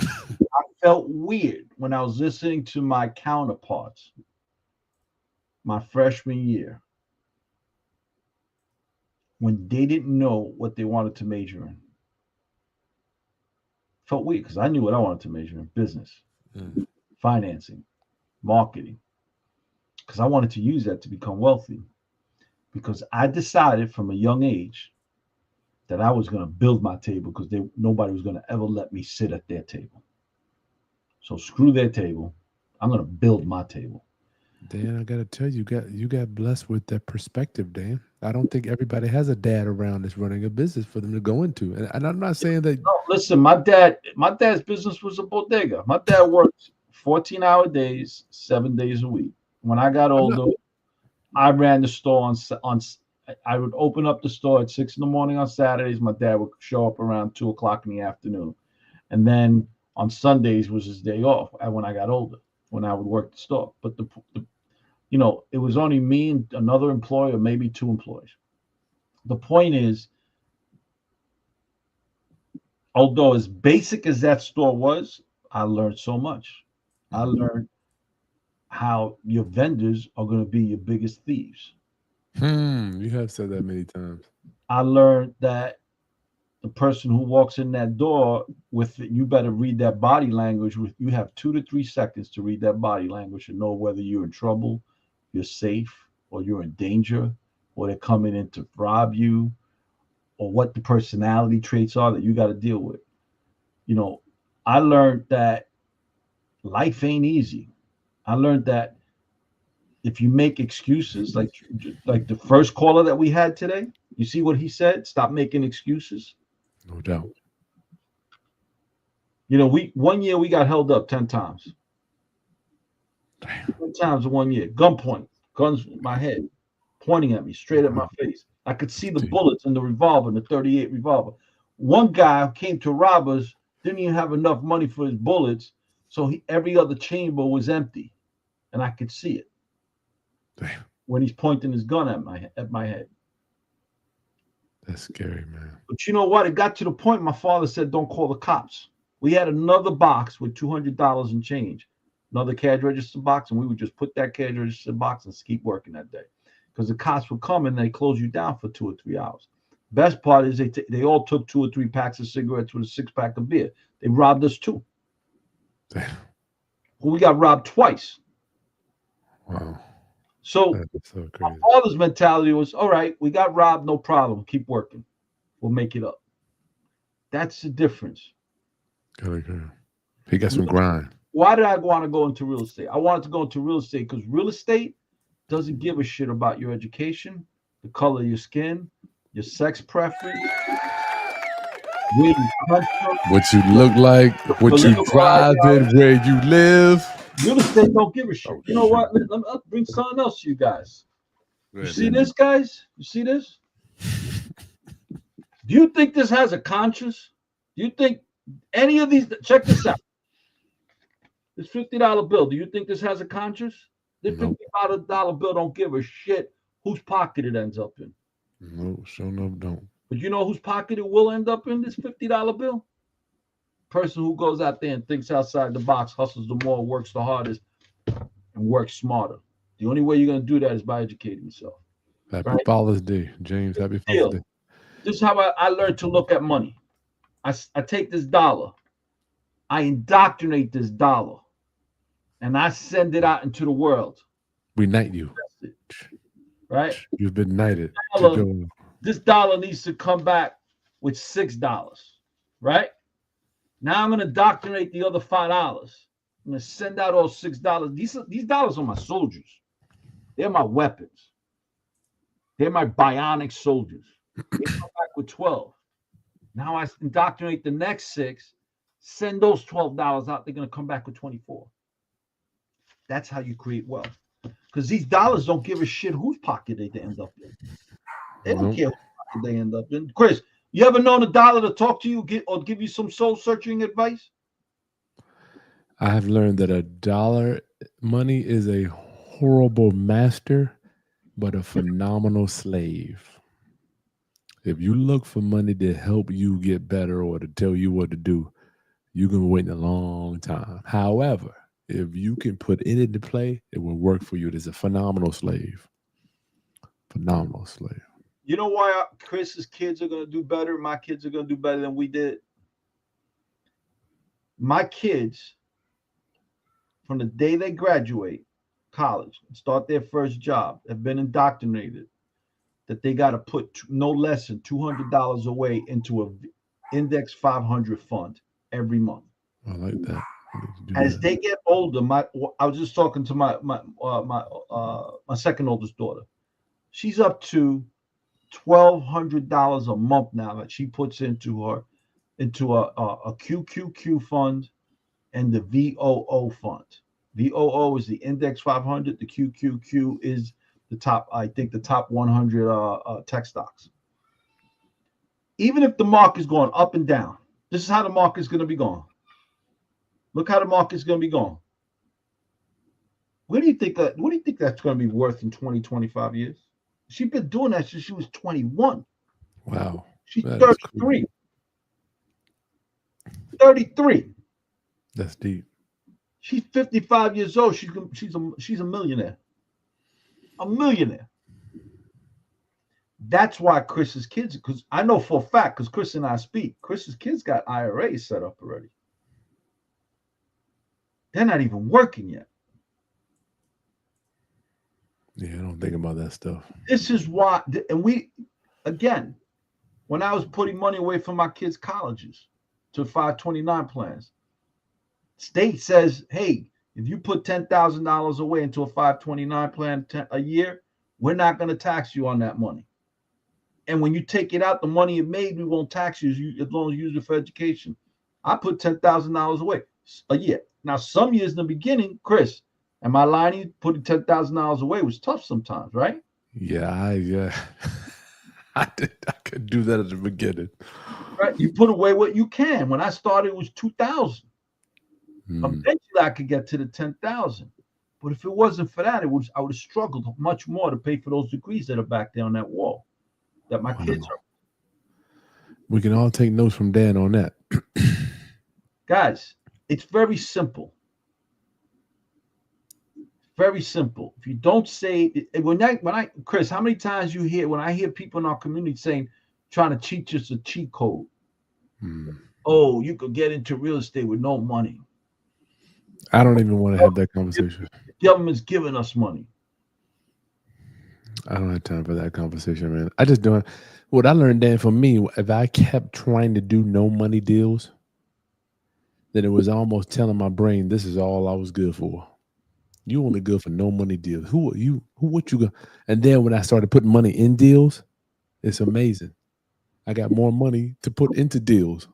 I felt weird when I was listening to my counterparts my freshman year when they didn't know what they wanted to major in. Felt weird because I knew what I wanted to major in: business, financing, marketing, because I wanted to use that to become wealthy. Because I decided from a young age that I was going to build my table, because nobody was going to ever let me sit at their table. So screw their table. I'm going to build my table. Dan, I got to tell you, you got blessed with that perspective, Dan. I don't think everybody has a dad around that's running a business for them to go into. And I'm not saying that. No, listen, my dad's business was a bodega. My dad worked 14-hour days, 7 days a week. When I got older, I ran the store I would open up the store at 6 a.m. on Saturdays. My dad would show up around 2 o'clock in the afternoon. And then on Sundays was his day off when I got older, when I would work the store. But it was only me and another employee, or maybe 2 employees. The point is, although as basic as that store was, I learned so much. I learned how your vendors are going to be your biggest thieves. You have said that many times. I learned that the person who walks in that door you better read that body language. You have 2 to 3 seconds to read that body language and know whether you're in trouble, you're safe, or you're in danger, or they're coming in to rob you, or what the personality traits are that you got to deal with. I learned that life ain't easy. I learned that if you make excuses, like the first caller that we had today, you see what he said? Stop making excuses. No doubt. You know, one year we got held up 10 times. Damn. 10 times in 1 year. Gunpoint, guns in my head, pointing at me, straight at my face. I could see the bullets in the revolver, the 38 revolver. One guy who came to rob us didn't even have enough money for his bullets, so every other chamber was empty, and I could see it. Damn. When he's pointing his gun at my head. That's scary, man. But you know what? It got to the point my father said, don't call the cops. We had another box with $200 in change, another cash register box, and we would just put that cash register box and keep working that day. Because the cops would come and they close you down for 2 or 3 hours. Best part is they all took 2 or 3 packs of cigarettes with a 6-pack of beer. They robbed us too. Damn. Well, we got robbed twice. Wow. So my father's mentality was, all right, we got robbed, no problem. Keep working. We'll make it up. That's the difference. He got some grind. Why did I want to go into real estate? I wanted to go into real estate because real estate doesn't give a shit about your education, the color of your skin, your sex preference, where you come from, what you look like, what you drive in, where you live. Real estate don't give a shit. You know what? Let me bring something else to you guys. You see this, guys? You see this? Do you think this has a conscience? Do you think any of these? Check this out. This $50 bill. Do you think this has a conscience? This $50 bill don't give a shit whose pocket it ends up in. No, sure enough don't. But you know whose pocket it will end up in? This $50 bill. Person who goes out there and thinks outside the box, hustles the more, works the hardest, and works smarter. The only way you're going to do that is by educating yourself. Happy Father's Day, James. Happy Father's Day. This is how I learned to look at money. I take this dollar, I indoctrinate this dollar, and I send it out into the world. We knight you. Right? You've been knighted. This dollar needs to come back with $6. Right? Now I'm going to indoctrinate the other $5. I'm going to send out all $6. These dollars are my soldiers. They're my weapons. They're my bionic soldiers. They come back with 12. Now I indoctrinate the next 6, send those $12 out. They're going to come back with 24. That's how you create wealth. Because these dollars don't give a shit whose pocket they end up in. They don't care whose pocket they end up in. Chris, you ever known a dollar to talk to you or give you some soul-searching advice? I have learned that a dollar, money is a horrible master, but a phenomenal slave. If you look for money to help you get better or to tell you what to do, you're going to wait a long time. However, if you can put it into play, it will work for you. It is a phenomenal slave. Phenomenal slave. You know why Chris's kids are going to do better? My kids are going to do better than we did. My kids, from the day they graduate college and start their first job, have been indoctrinated that they got to put no less than $200 away into an index 500 fund every month. I like that. As they get older, I was just talking to my second oldest daughter. She's up to $1,200 a month now that she puts into a QQQ fund and the VOO fund. VOO is the index 500. The QQQ is the top 100 tech stocks. Even if the market's going up and down, this is how the market's going to be going. Look how the market's going to be going. What do you think that's going to be worth in 20, 25 years? She's been doing that since she was 21. Wow. She's 33. Cool. 33. That's deep. She's 55 years old. She's a millionaire. A millionaire. That's why Chris's kids, because I know for a fact, because Chris and I speak, Chris's kids got IRAs set up already. They're not even working yet. Yeah, I don't think about that stuff. This is why, and again, when I was putting money away from my kids' colleges to 529 plans, state says, hey, if you put $10,000 away into a 529 plan a year, we're not going to tax you on that money. And when you take it out, the money you made, we won't tax you as long as you use it for education. I put $10,000 away a year. Now, some years in the beginning, Chris, am I lying? Putting $10,000 away was tough sometimes, right? Yeah, I could do that at the beginning. Right, you put away what you can. When I started, it was 2,000. Eventually, I could get to the 10,000. But if it wasn't for that, I would have struggled much more to pay for those degrees that are back there on that wall that my kids are. We can all take notes from Dan on that. Guys, it's very simple. Very simple. If you don't say when I Chris, how many times you hear when I hear people in our community saying, trying to teach us a cheat code? Oh, you could get into real estate with no money. I don't even want to have that conversation. The government's giving us money. I don't have time for that conversation, man. I just don't. What I learned, Dan, for me, if I kept trying to do no money deals, then it was almost telling my brain, this is all I was good for. You only good for no money deals. Who are you? What you got? And then when I started putting money in deals, it's amazing. I got more money to put into deals.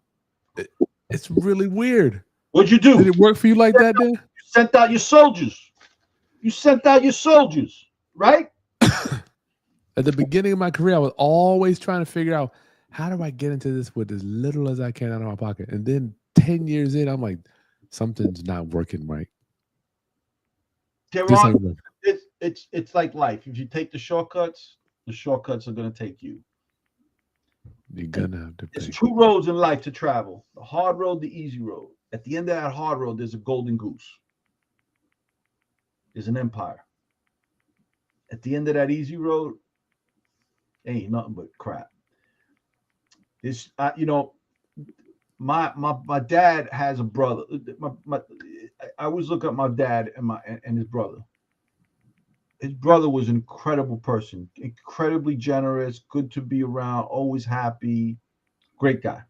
It's really weird. What'd you do? Did it work for you like that, Dan? You sent out your soldiers. You sent out your soldiers, right? At the beginning of my career, I was always trying to figure out, how do I get into this with as little as I can out of my pocket? And then 10 years in, I'm like, something's not working right. It's like life. If you take the shortcuts are going to take you. You're going to have to pay. There's two roads in life to travel: the hard road, the easy road. At the end of that hard road, there's a golden goose. There's an empire. At the end of that easy road, ain't nothing but crap. This, my dad has a brother. I always look at my dad and his brother. His brother was an incredible person, incredibly generous, good to be around, always happy, great guy.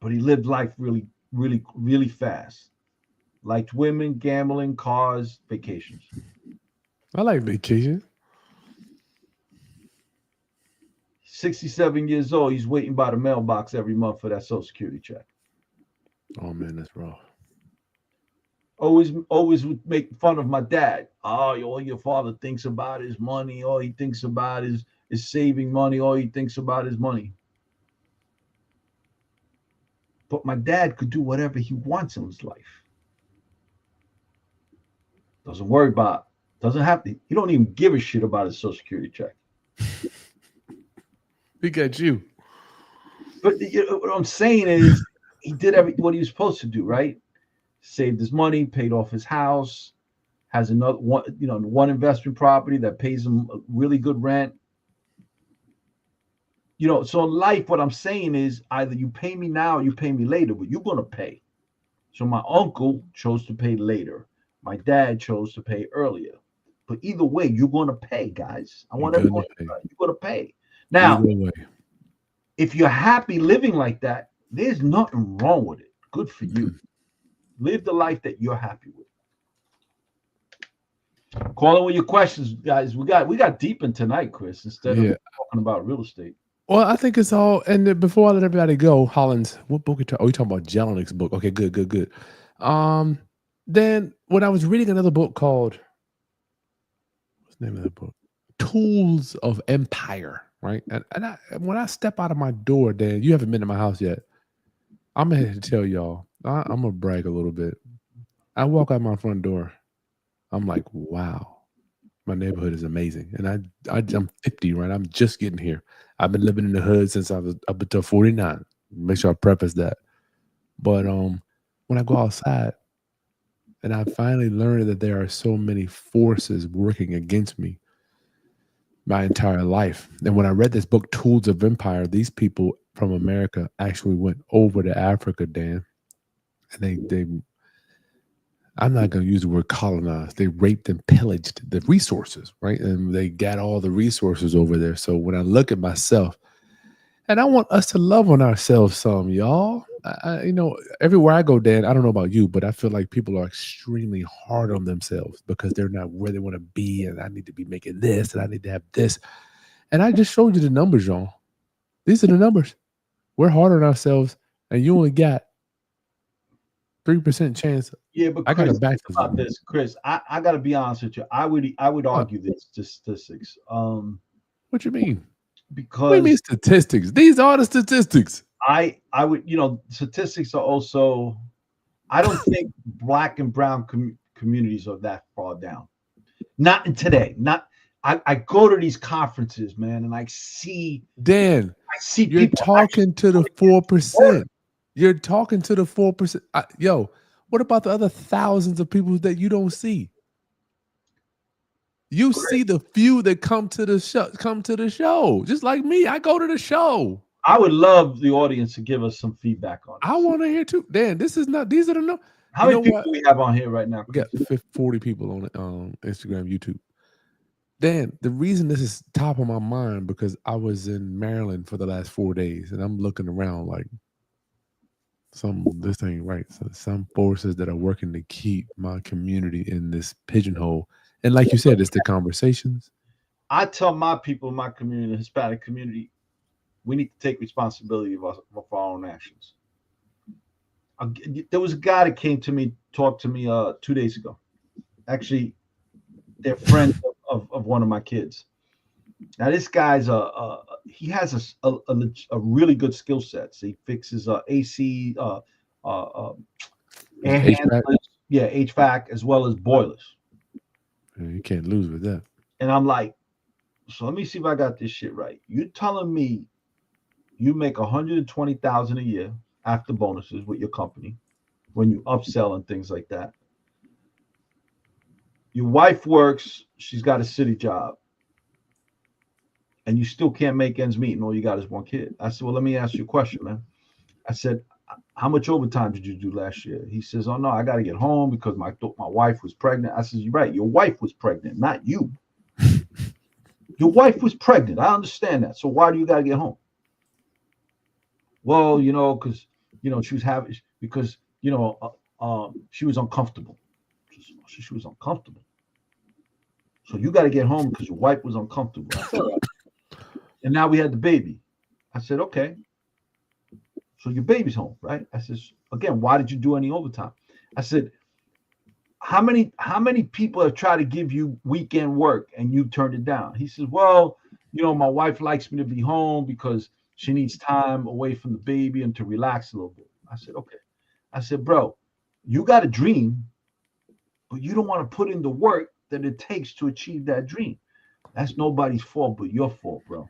But he lived life really, really, really fast. Liked women, gambling, cars, vacations. I like vacation. 67 years old. He's waiting by the mailbox every month for that Social Security check. Oh man, that's rough. Always would make fun of my dad. Oh, all your father thinks about is money. All he thinks about is saving money. All he thinks about is money. But my dad could do whatever he wants in his life. Doesn't worry about. Doesn't have to. He don't even give a shit about his Social Security check. Look at you. But what I'm saying is, he did what he was supposed to do, right? Saved his money, paid off his house, has another one investment property that pays him a really good rent. So in life, what I'm saying is, either you pay me now or you pay me later, but you're gonna pay. So my uncle chose to pay later. My dad chose to pay earlier. But either way, you're gonna pay, guys. I want everyone to know you're gonna pay. Now, if you're happy living like that, there's nothing wrong with it. Good for you. Live the life that you're happy with. Call in with your questions, guys. We got deep in tonight, Chris, instead of talking about real estate. Well, I think it's all. And before I let everybody go, Hollins, what book are you talking? Oh, you're talking about Jelink's book. Okay, good. Then when I was reading another book called, what's the name of that book? Tools of Empire, right? And when I step out of my door, Dan, you haven't been to my house yet. I'm here to tell y'all. I'm gonna brag a little bit. I walk out my front door. I'm like, wow, my neighborhood is amazing. And I'm 50, right? I'm just getting here. I've been living in the hood since I was up until 49. Make sure I preface that. But when I go outside, and I finally learned that there are so many forces working against me my entire life. And when I read this book, Tools of Empire, these people from America actually went over to Africa, Dan. And they I'm not going to use the word colonized. They raped and pillaged the resources, right? And they got all the resources over there. So when I look at myself, and I want us to love on ourselves some, y'all. Everywhere I go, Dan, I don't know about you, but I feel like people are extremely hard on themselves because they're not where they want to be. And I need to be making this, and I need to have this. And I just showed you the numbers, y'all. These are the numbers. We're hard on ourselves, and you only got 3% chance. Yeah, but I got Chris, a back about this, Chris. I got to be honest with you. I would argue this to statistics. What you mean? Because what do you mean statistics? These are the statistics. I would, statistics are also. I don't think black and brown communities are that far down. Not in today. Not. I go to these conferences, man, and I see. Dan, you're people talking to the 4%. You're talking to the 4%. Yo, what about the other thousands of people that you don't see? You see the few that come to the show. Just like me, I go to the show. I would love the audience to give us some feedback on this. I want to hear too. Dan, these are the no. How many people do we have on here right now? We got 40 people on Instagram, YouTube. Dan, the reason this is top of my mind because I was in Maryland for the last 4 days and I'm looking around like this ain't right. So some forces that are working to keep my community in this pigeonhole. And like you said, it's the conversations. I tell my people in my community, the Hispanic community, we need to take responsibility of our own actions. There was a guy that came to me, talked to me 2 days ago. Actually, they're friends of one of my kids. Now this guy's he has a really good skill set. So he fixes AC, air handlers, HVAC as well as boilers. You can't lose with that. And I'm like, so let me see if I got this shit right. You telling me you make $120,000 a year after bonuses with your company when you upsell and things like that. Your wife works, she's got a city job, and you still can't make ends meet, and all you got is one kid. I said, well, let me ask you a question, man. I said, how much overtime did you do last year? He says, oh, no, I got to get home because my wife was pregnant. I said, you're right. Your wife was pregnant, not you. Your wife was pregnant. I understand that. So why do you got to get home? Well, because, she was having, because, she was uncomfortable. She was uncomfortable. So you got to get home because your wife was uncomfortable. I said, and now we had the baby. I said, okay. So your baby's home, right? I said, again, why did you do any overtime? I said, how many people have tried to give you weekend work and you turned it down? He says, well, my wife likes me to be home because she needs time away from the baby and to relax a little bit. I said, okay. I said, bro, you got a dream, but you don't want to put in the work that it takes to achieve that dream. That's nobody's fault but your fault, bro.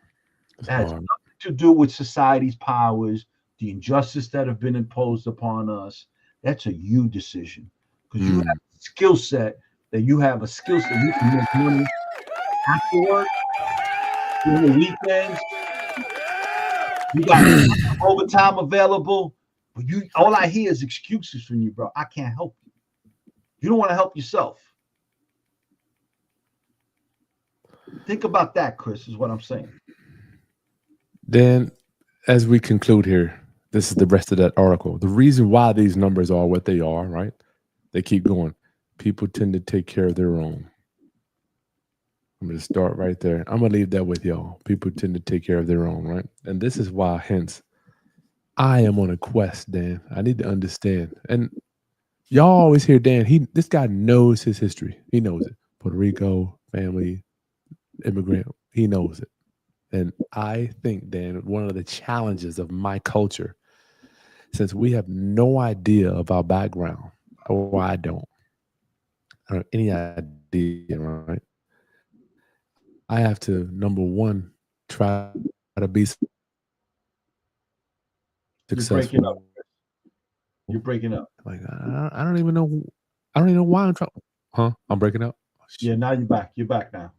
That has nothing to do with society's powers, the injustice that have been imposed upon us. That's a you decision. Because you have a skill set you can make money after work, during the weekends. You got overtime available, but all I hear is excuses from you, bro. I can't help you. You don't want to help yourself. Think about that, Chris, is what I'm saying. Then, as we conclude here, this is the rest of that article. The reason why these numbers are what they are, right? They keep going. People tend to take care of their own. I'm going to start right there. I'm going to leave that with y'all. People tend to take care of their own, right? And this is why, hence, I am on a quest, Dan. I need to understand. And y'all always hear Dan. This guy knows his history. He knows it. Puerto Rico, family, immigrant. He knows it. And I think, Dan, one of the challenges of my culture, since we have no idea of our background, or I don't have any idea, right? I have to, number one, try to be successful. You're breaking up. Like I don't even know. I don't even know why I'm trying. Huh? I'm breaking up. Yeah, now you're back. You're back now.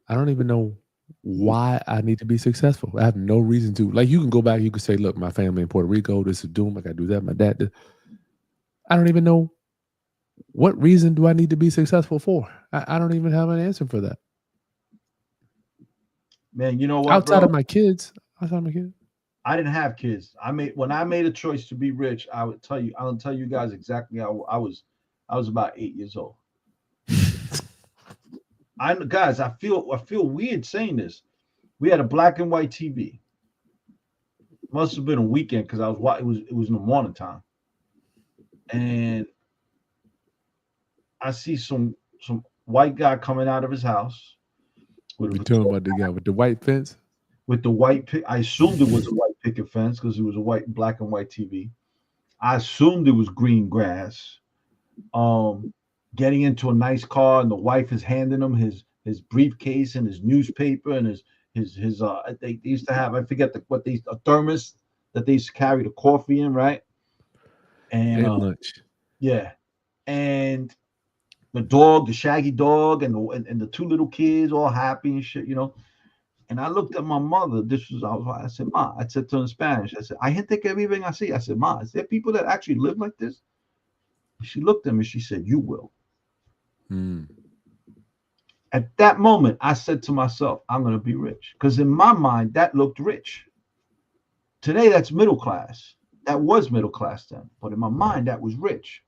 I don't even know why I need to be successful. I have no reason to. Like, you can go back. You can say, "Look, my family in Puerto Rico. This is doom. I got to do that. My dad." I don't even know what reason do I need to be successful for. I don't even have an answer for that. Man, you know what? Outside of my kids. I didn't have kids. When I made a choice to be rich, I'll tell you guys exactly how I was about 8 years old. Guys, I feel weird saying this. We had a black and white TV. Must have been a weekend because it was in the morning time, and I see some white guy coming out of his house with We talking about the guy with the white fence? with the white pick. I assumed it was a white picket fence because it was a black and white TV. I assumed it was green grass. Getting into a nice car, and the wife is handing him his briefcase and his newspaper and his they used to have, I forget a thermos that they used to carry the coffee in, right? And lunch. Yeah, and the dog, the shaggy dog, and the two little kids all happy and shit, you know. And I looked at my mother. I said, Ma, I said to her in Spanish, I said, I gente que viven así. I said, Ma, is there people that actually live like this? She looked at me, she said, you will. At that moment, I said to myself, I'm going to be rich. Because in my mind, that looked rich. Today, that's middle class. That was middle class then. But in my mind, that was rich.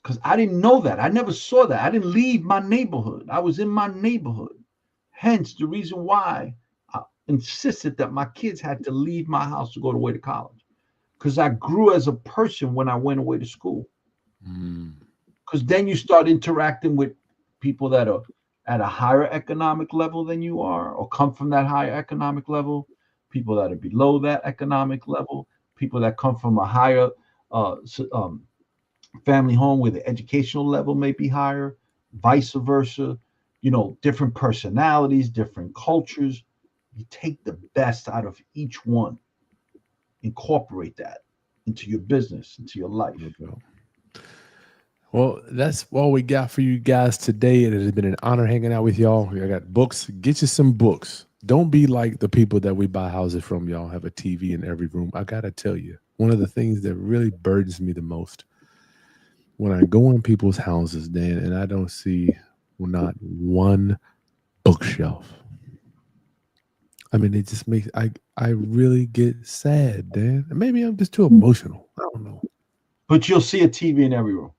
Because I didn't know that. I never saw that. I didn't leave my neighborhood. I was in my neighborhood. Hence, the reason why I insisted that my kids had to leave my house to go away to college. Because I grew as a person when I went away to school. Because then you start interacting with people that are at a higher economic level than you are, or come from that higher economic level, people that are below that economic level, people that come from a higher family home where the educational level may be higher, vice versa, you know, different personalities, different cultures. You take the best out of each one, incorporate that into your business, into your life. Well, that's all we got for you guys today. It has been an honor hanging out with y'all. I got books. Get you some books. Don't be like the people that we buy houses from. Y'all have a TV in every room. I got to tell you, one of the things that really burdens me the most when I go in people's houses, Dan, and I don't see not one bookshelf. I mean, it just makes I really get sad, Dan. Maybe I'm just too emotional. I don't know. But you'll see a TV in every room.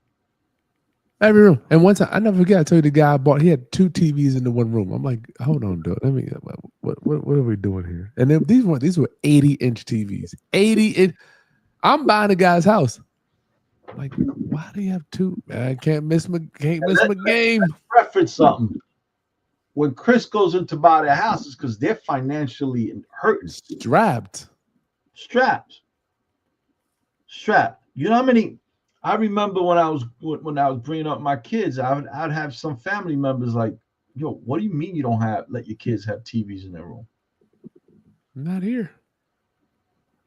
Every room. And one time, I never forget, I told you the guy I bought, he had 2 TVs in the one room. I'm like, hold on, dude. Let me, what are we doing here? And then these were 80-inch TVs. 80-inch. I'm buying a guy's house. I'm like, why do you have 2? I can't miss my game. Let's preference something. When Chris goes in to buy their house, it's because they're financially hurting. Strapped. You know how many? I remember when I was bringing up my kids, I'd have some family members like, "Yo, what do you mean you don't let your kids have TVs in their room?" Not here.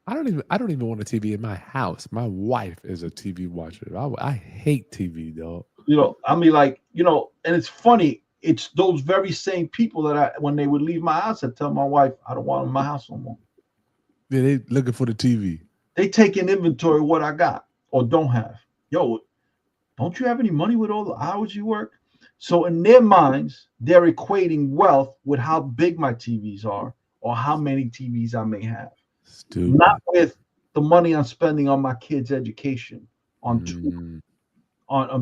I don't even want a TV in my house. My wife is a TV watcher. I hate TV, dog. You know, I mean, like, you know, and it's funny. It's those very same people that when they would leave my house, I'd tell my wife, I don't want them in my house no more. Yeah, they looking for the TV. They take an inventory of what I got or don't have. Yo, don't you have any money with all the hours you work? So in their minds, they're equating wealth with how big my TVs are or how many TVs I may have. Stupid. Not with the money I'm spending on my kids' education, on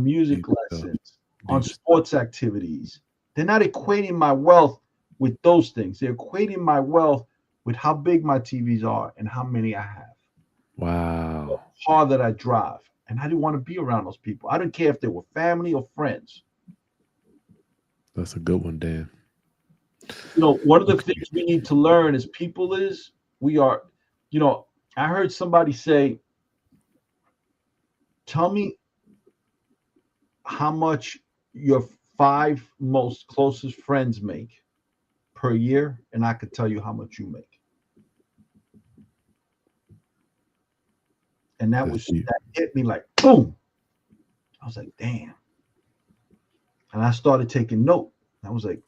music lessons, on sports activities. They're not equating my wealth with those things. They're equating my wealth with how big my TVs are and how many I have. Wow. The car that I drive. And I didn't want to be around those people. I didn't care if they were family or friends. That's a good one, Dan. You know, one of the things we need to learn as people we are, you know, I heard somebody say, tell me how much your 5 most closest friends make per year, and I could tell you how much you make. And that hit me like boom. I was like, damn. And I started taking note. I was like,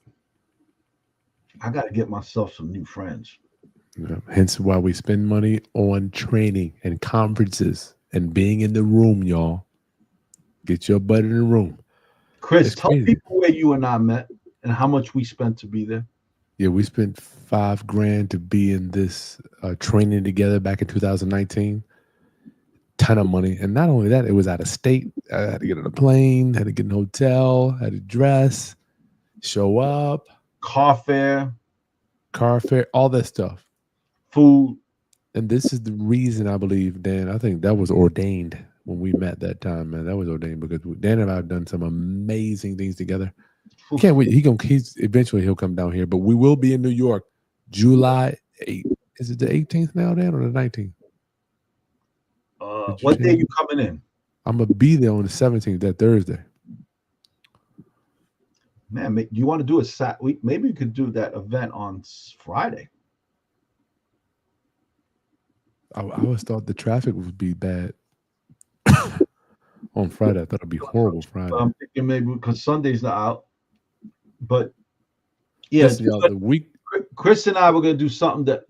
I got to get myself some new friends. Yeah, hence why we spend money on training and conferences and being in the room, y'all. Get your butt in the room. Chris, tell people where you and I met and how much we spent to be there. Yeah, we spent $5,000 to be in this training together back in 2019. Ton of money. And not only that, it was out of state. I had to get on a plane, had to get in a hotel, had to dress, show up. Car fare, all that stuff. food. And this is the reason I believe, Dan, I think that was ordained when we met that time, man. That was ordained because Dan and I have done some amazing things together. Can't wait. He's eventually he'll come down here, but we will be in New York, July 8th. Is it the 18th now, Dan, or the 19th? What day you coming in? I'm gonna be there on the 17th, that Thursday. Man, do you want to do a maybe we could do that event on Friday. I always thought the traffic would be bad on Friday. I thought it'd be horrible Friday. I'm thinking maybe because Sunday's not out. But yeah, the week. Chris and I were going to do something that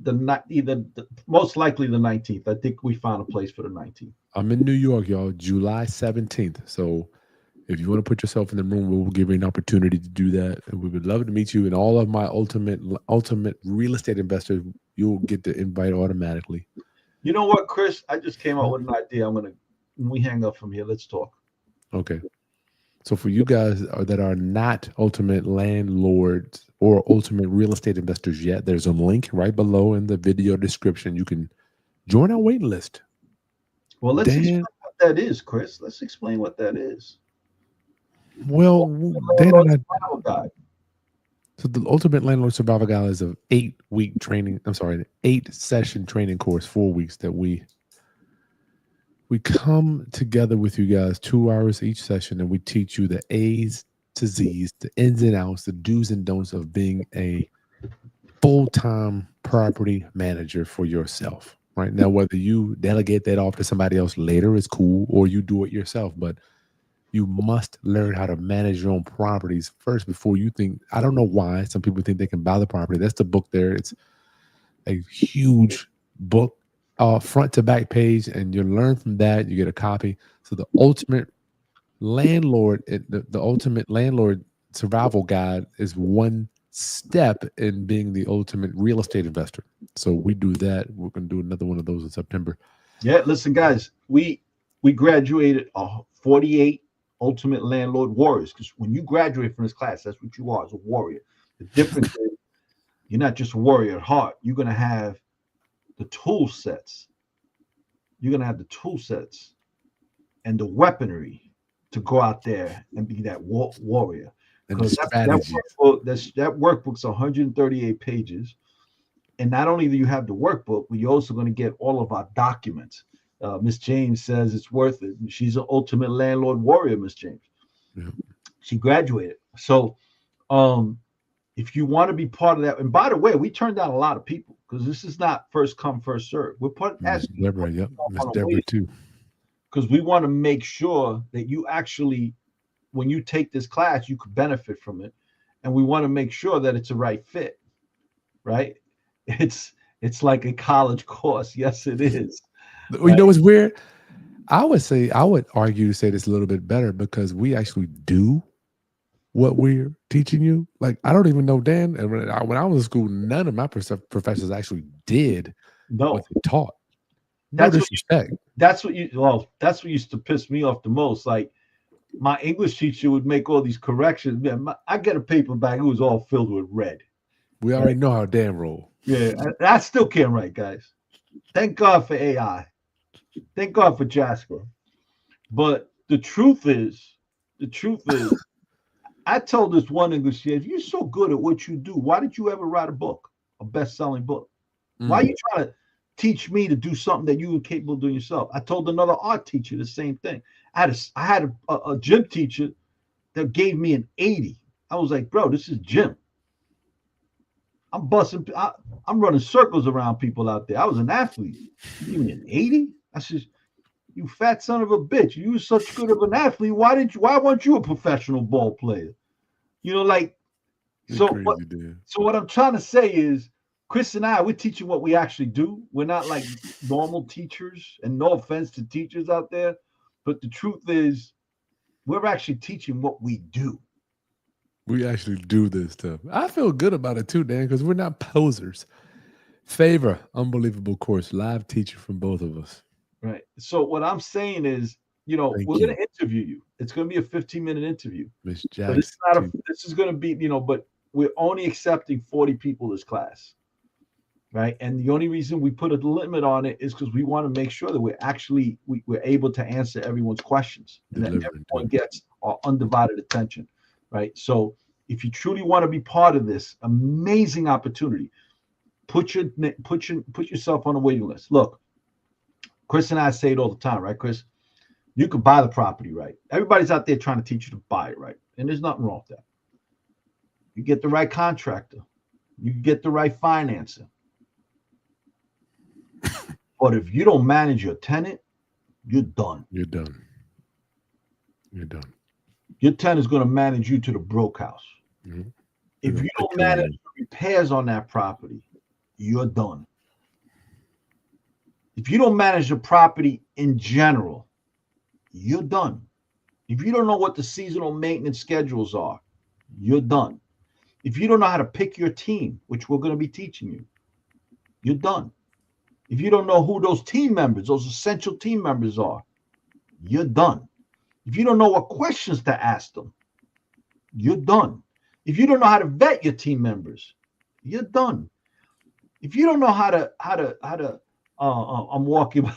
most likely the 19th. I think we found a place for the 19th. I'm in New York, y'all, July 17th. So if you want to put yourself in the room, we'll give you an opportunity to do that. And we would love to meet you. And all of my ultimate real estate investors, you'll get the invite automatically. You know what, Chris? I just came up with an idea. When we hang up from here, let's talk. Okay. So for you guys that are not ultimate landlords or ultimate real estate investors yet, there's a link right below in the video description. You can join our waiting list. Well, let's explain what that is, Chris. Let's explain what that is. Well, Dan and I, so the Ultimate Landlord Survival Guide is an 8-week training. I'm sorry, an 8-session training course, 4 weeks that we come together with you guys 2 hours each session, and we teach you the A's to Z's, the ins and outs, the do's and don'ts of being a full-time property manager for yourself. Right now, whether you delegate that off to somebody else later is cool, or you do it yourself, but you must learn how to manage your own properties first before you think. I don't know why some people think they can buy the property. That's the book there. It's a huge book. Front to back page, and you learn from that. You get a copy. So the ultimate landlord, the ultimate landlord survival guide is one step in being the ultimate real estate investor. So we do that. We're going to do another one of those in September. Yeah, listen, guys, we graduated 48 ultimate landlord warriors, because when you graduate from this class, that's what you are, as a warrior. The difference is you're not just a warrior at heart. You're going to have the tool sets. You're going to have the tool sets and the weaponry to go out there and be that warrior. Because that workbook's 138 pages. And not only do you have the workbook, but you're also going to get all of our documents. Miss James says it's worth it. She's an ultimate landlord warrior, Miss James. Yeah. She graduated. So if you want to be part of that, and by the way, we turned down a lot of people because this is not first come, first serve. We're Miss Deborah, yep. Miss Deborah too. Because we want to make sure that you actually, when you take this class, you could benefit from it. And we want to make sure that it's a right fit, right? It's like a college course. Yes, it is. You know what's weird? I would argue to say this a little bit better because we actually do what we're teaching you. Like, I don't even know, Dan, and when I was in school, none of my professors actually did what they taught. No disrespect. That's what used to piss me off the most. Like, my English teacher would make all these corrections. Man, I get a paper back, it was all filled with red. We already know how Dan roll. Yeah, I still can't write, guys. Thank God for AI. Thank God for Jasper. But the truth is, I told this one English teacher, if you're so good at what you do, why did you ever write a book, a best-selling book? Why are you trying to teach me to do something that you were capable of doing yourself? I told another art teacher the same thing. I had a gym teacher that gave me an 80. I was like, bro, this is gym. I'm running circles around people out there. I was an athlete. You give me an 80? I said, you fat son of a bitch. You were such good of an athlete. Why weren't you a professional ball player? You know, like, so what I'm trying to say is, Chris and I, we're teaching what we actually do. We're not like normal teachers, and no offense to teachers out there, but the truth is we're actually teaching what we do. We actually do this stuff. I feel good about it too, Dan, because we're not posers. Favor, unbelievable course, live teacher from both of us. Right. So what I'm saying is, we're going to interview you. It's going to be a 15-minute interview. Miss Jackson. This is going to be, but we're only accepting 40 people this class. right? And the only reason we put a limit on it is because we want to make sure that we're able to answer everyone's questions and that everyone gets our undivided attention, right? So if you truly want to be part of this amazing opportunity, put yourself on a waiting list. Look, Chris and I say it all the time, right, Chris? You can buy the property, right? Everybody's out there trying to teach you to buy it, right? And there's nothing wrong with that. You get the right contractor, you get the right financing. But if you don't manage your tenant, you're done. You're done. You're done. Your tenant is going to manage you to the broke house. Mm-hmm. If you don't manage the repairs on that property, you're done. If you don't manage the property in general, you're done. If you don't know what the seasonal maintenance schedules are, you're done. If you don't know how to pick your team, which we're going to be teaching you, you're done. If you don't know who those team members, those essential team members are, you're done. If you don't know what questions to ask them, you're done. If you don't know how to vet your team members, you're done. If you don't know how to I'm walking.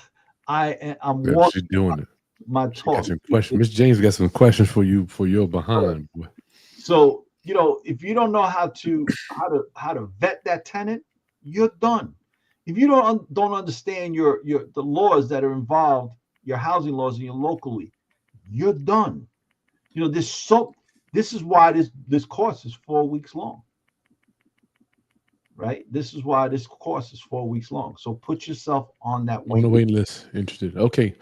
I'm walking. She's doing it. My talk. Miss James got some questions for you for your behind. So if you don't know how to vet that tenant, you're done. If you don't understand the laws that are involved, your housing laws in your locally, you're done. This is why this course is 4 weeks long. Right? This is why this course is 4 weeks long. So put yourself on that waiting list. Interested. Okay.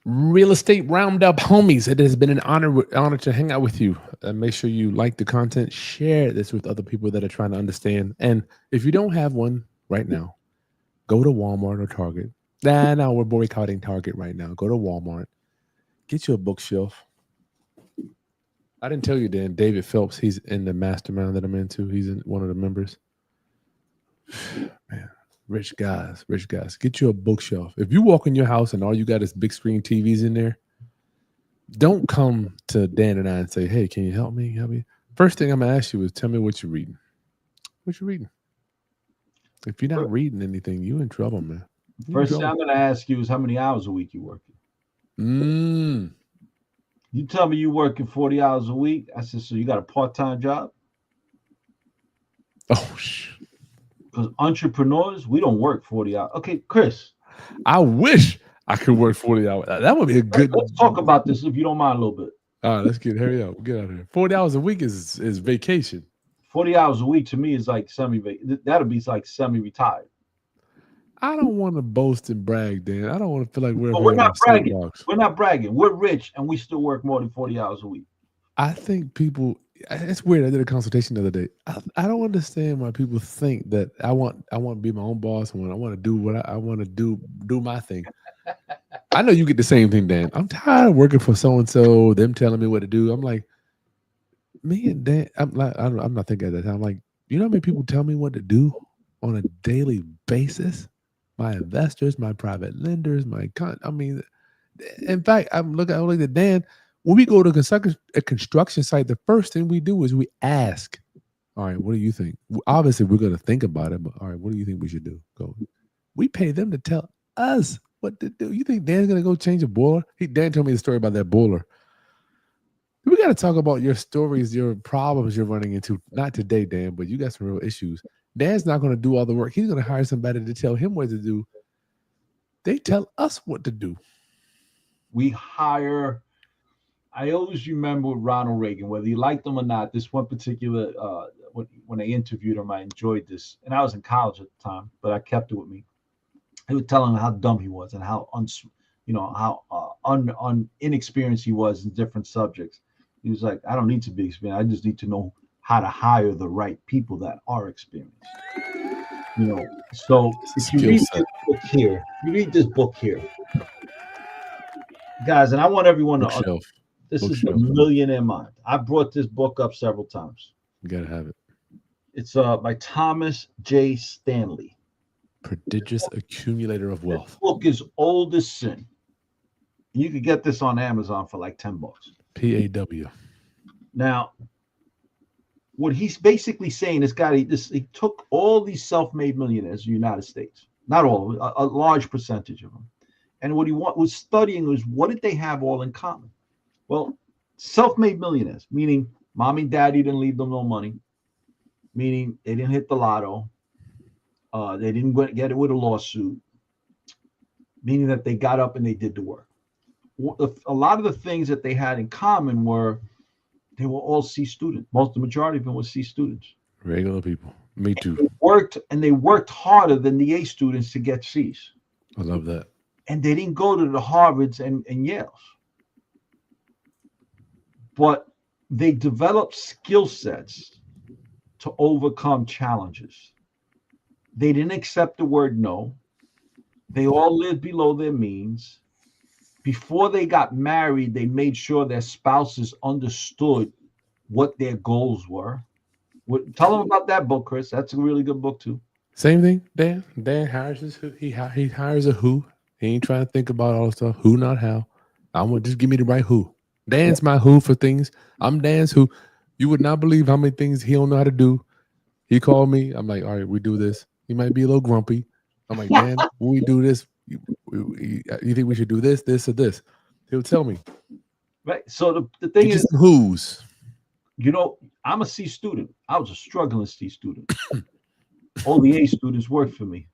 Real estate roundup homies. It has been an honor to hang out with you. Make sure you like the content, share this with other people that are trying to understand. And if you don't have one right now, go to Walmart or Target. No, we're boycotting Target right now. Go to Walmart. Get you a bookshelf. I didn't tell you, Dan. David Phelps, he's in the mastermind that I'm into. He's in one of the members. Man, rich guys. Get you a bookshelf. If you walk in your house and all you got is big screen TVs in there, don't come to Dan and I and say, hey, can you help me? First thing I'm going to ask you is tell me what you're reading. What you reading? If you're not reading anything, you're in trouble, man. First thing I'm going to ask you is how many hours a week you working? You tell me you working 40 hours a week. I said, so you got a part-time job? Oh, shit. Because entrepreneurs, we don't work 40 hours. Okay, Chris. I wish I could work 40 hours. That would be a good. Let's talk about this if you don't mind a little bit. All right, let's hurry up. Get out of here. 40 hours a week is vacation. 40 hours a week to me is like that'll be like semi-retired. I don't want to boast and brag, Dan. I don't want to feel like we're not bragging. We're not bragging. We're rich and we still work more than 40 hours a week. I think people. It's weird. I did a consultation the other day. I don't understand why people think that I want to be my own boss. I want to do what I want to do my thing. I know you get the same thing, Dan. I'm tired of working for so and so. Them telling me what to do. I'm like, me and Dan. I'm not thinking at that time. I'm like, you know how many people tell me what to do on a daily basis? My investors, my private lenders, in fact, I'm looking at Dan. When we go to a construction site, the first thing we do is we ask, all right, what do you think? Obviously, we're going to think about it, but all right, what do you think we should do? We pay them to tell us what to do. You think Dan's going to go change a boiler? Dan told me the story about that boiler. We got to talk about your stories, your problems you're running into. Not today, Dan, but you got some real issues. Dan's not going to do all the work. He's going to hire somebody to tell him what to do. They tell us what to do. We hire... I always remember Ronald Reagan, whether you liked him or not, this one particular, when I interviewed him, I enjoyed this. And I was in college at the time, but I kept it with me. He was telling him how dumb he was and how inexperienced he was in different subjects. He was like, I don't need to be experienced. I just need to know how to hire the right people that are experienced. So if you read this book here, guys, and I want everyone to understand. This is the millionaire mind. I brought this book up several times. You gotta have it. It's by Thomas J. Stanley. Prodigious Accumulator of Wealth. This book is old as sin. You could get this on Amazon for like $10. PAW. Now, what he's basically saying, he took all these self-made millionaires in the United States, not all, a large percentage of them. And what he was studying was, what did they have all in common? Well, self-made millionaires, meaning mommy and daddy didn't leave them no money, meaning they didn't hit the lotto, they didn't get it with a lawsuit, meaning that they got up and they did the work. A lot of the things that they had in common were they were all C students. The majority of them were C students. Regular people. Me too. They worked harder than the A students to get C's. I love that. And they didn't go to the Harvards and Yales. But they developed skill sets to overcome challenges. They didn't accept the word no. They all lived below their means. Before they got married, they made sure their spouses understood what their goals were. Tell them about that book, Chris. That's a really good book too. Same thing, Dan. Dan hires he hires a who. He ain't trying to think about all the stuff. Who, not how. I want just give me the right who. Dan's my who for things. I'm Dan's who. You would not believe how many things he don't know how to do. He called me. I'm like, all right, we do this. He might be a little grumpy. I'm like, Dan, when we do this, you think we should do this, this, or this? He'll tell me. Right. So the thing is, who's. You know, I'm a C student. I was a struggling C student. All the A students worked for me.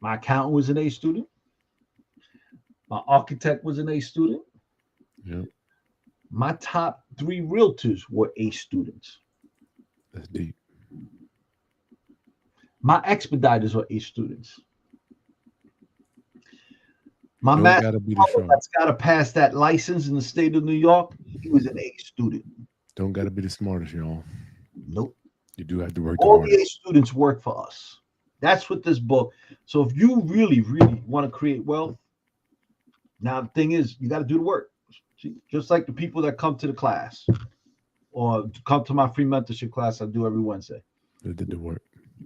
My accountant was an A student. My architect was an A student. Yep. My top 3 realtors were A students. That's deep. My expediters are A students. My math that's got to pass that license in the state of New York, he was an A student. Don't got to be the smartest, y'all. Nope. You do have to work. All the A students work for us. That's what this book. So if you really, really want to create wealth, now the thing is, you got to do the work. Just like the people that come to the class or come to my free mentorship class I do every Wednesday. They did the work.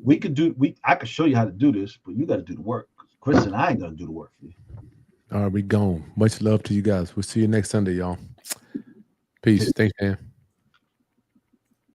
I could show you how to do this, but you got to do the work. Chris and I ain't gonna do the work for you. All right, we gone. Much love to you guys. We'll see you next Sunday, y'all. Peace. Thanks, man.